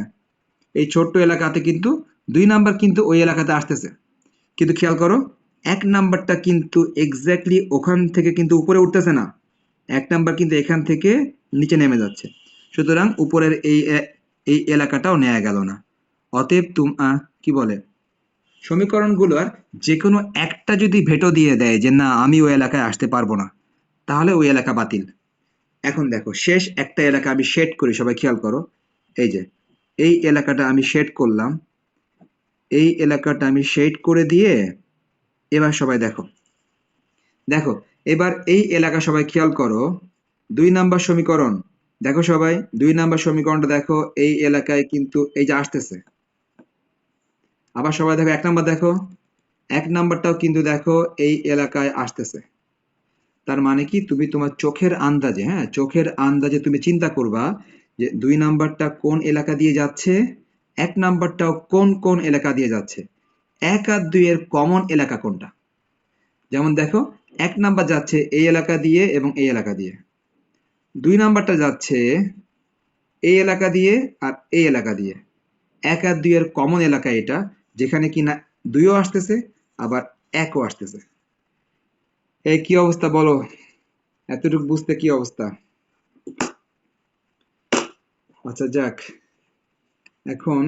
এই ছোট্ট এলাকাতে কিন্তু ২ নাম্বার কিন্তু ওই এলাকাতে আসতেছে। কিন্তু খেয়াল করো, ১ নাম্বারটা কিন্তু এক্স্যাক্টলি ওখান থেকে কিন্তু উপরে উঠতেছে না। ১ নাম্বার কিন্তু এখান থেকে নিচে নেমে যাচ্ছে। সুতরাং উপরের এই এলাকাটাও নেয়া গেল না। অতএব কি বলে? সমীকরণগুলোর যেকোনো একটা যদি ভেটো দিয়ে দেয় যে না, আমি ওই এলাকায় আসতে পারবো না, তাহলে ওই এলাকা বাতিল। এখন দেখো, শেষ একটা এলাকা আমি শেড করি, সবাই খেয়াল করো। এই যে এই এলাকাটা আমি শেড করলাম, এই এলাকাটা আমি শেড করে দিয়ে এবার সবাই দেখো, দেখো, এবার এই এলাকা সবাই খেয়াল করো। ২ নাম্বার সমীকরণ, দেখো সবাই, ২ নাম্বার সমীকরণটা দেখো, এই এলাকায় কিন্তু এই যে আসতেছে। আবার সবাই দেখো ১ নাম্বার, দেখো ১ নাম্বারটাও কিন্তু দেখো এই এলাকায় আসতেছে। তার মানে কি তুমি তোমার চোখের আন্দাজে, হ্যাঁ, চোখের আন্দাজে তুমি চিন্তা করবা যে 2 নাম্বারটা কোন এলাকা দিয়ে যাচ্ছে, 1 নাম্বারটাও কোন কোন এলাকা দিয়ে যাচ্ছে, 1 আর 2 এর কমন এলাকা কোনটা। যেমন দেখো, 1 নাম্বার যাচ্ছে এই এলাকা দিয়ে এবং এই এলাকা দিয়ে, 2 নাম্বারটা যাচ্ছে এই এলাকা দিয়ে আর এই এলাকা দিয়ে। 1 আর 2 এর কমন এলাকা এটা, যেখানে কিনা 2ও আসতেছে আবার 1ও আসতেছে। এই কি অবস্থা বলো, এতটুকু বুঝতে কি অবস্থা? আচ্ছা যাক, এখন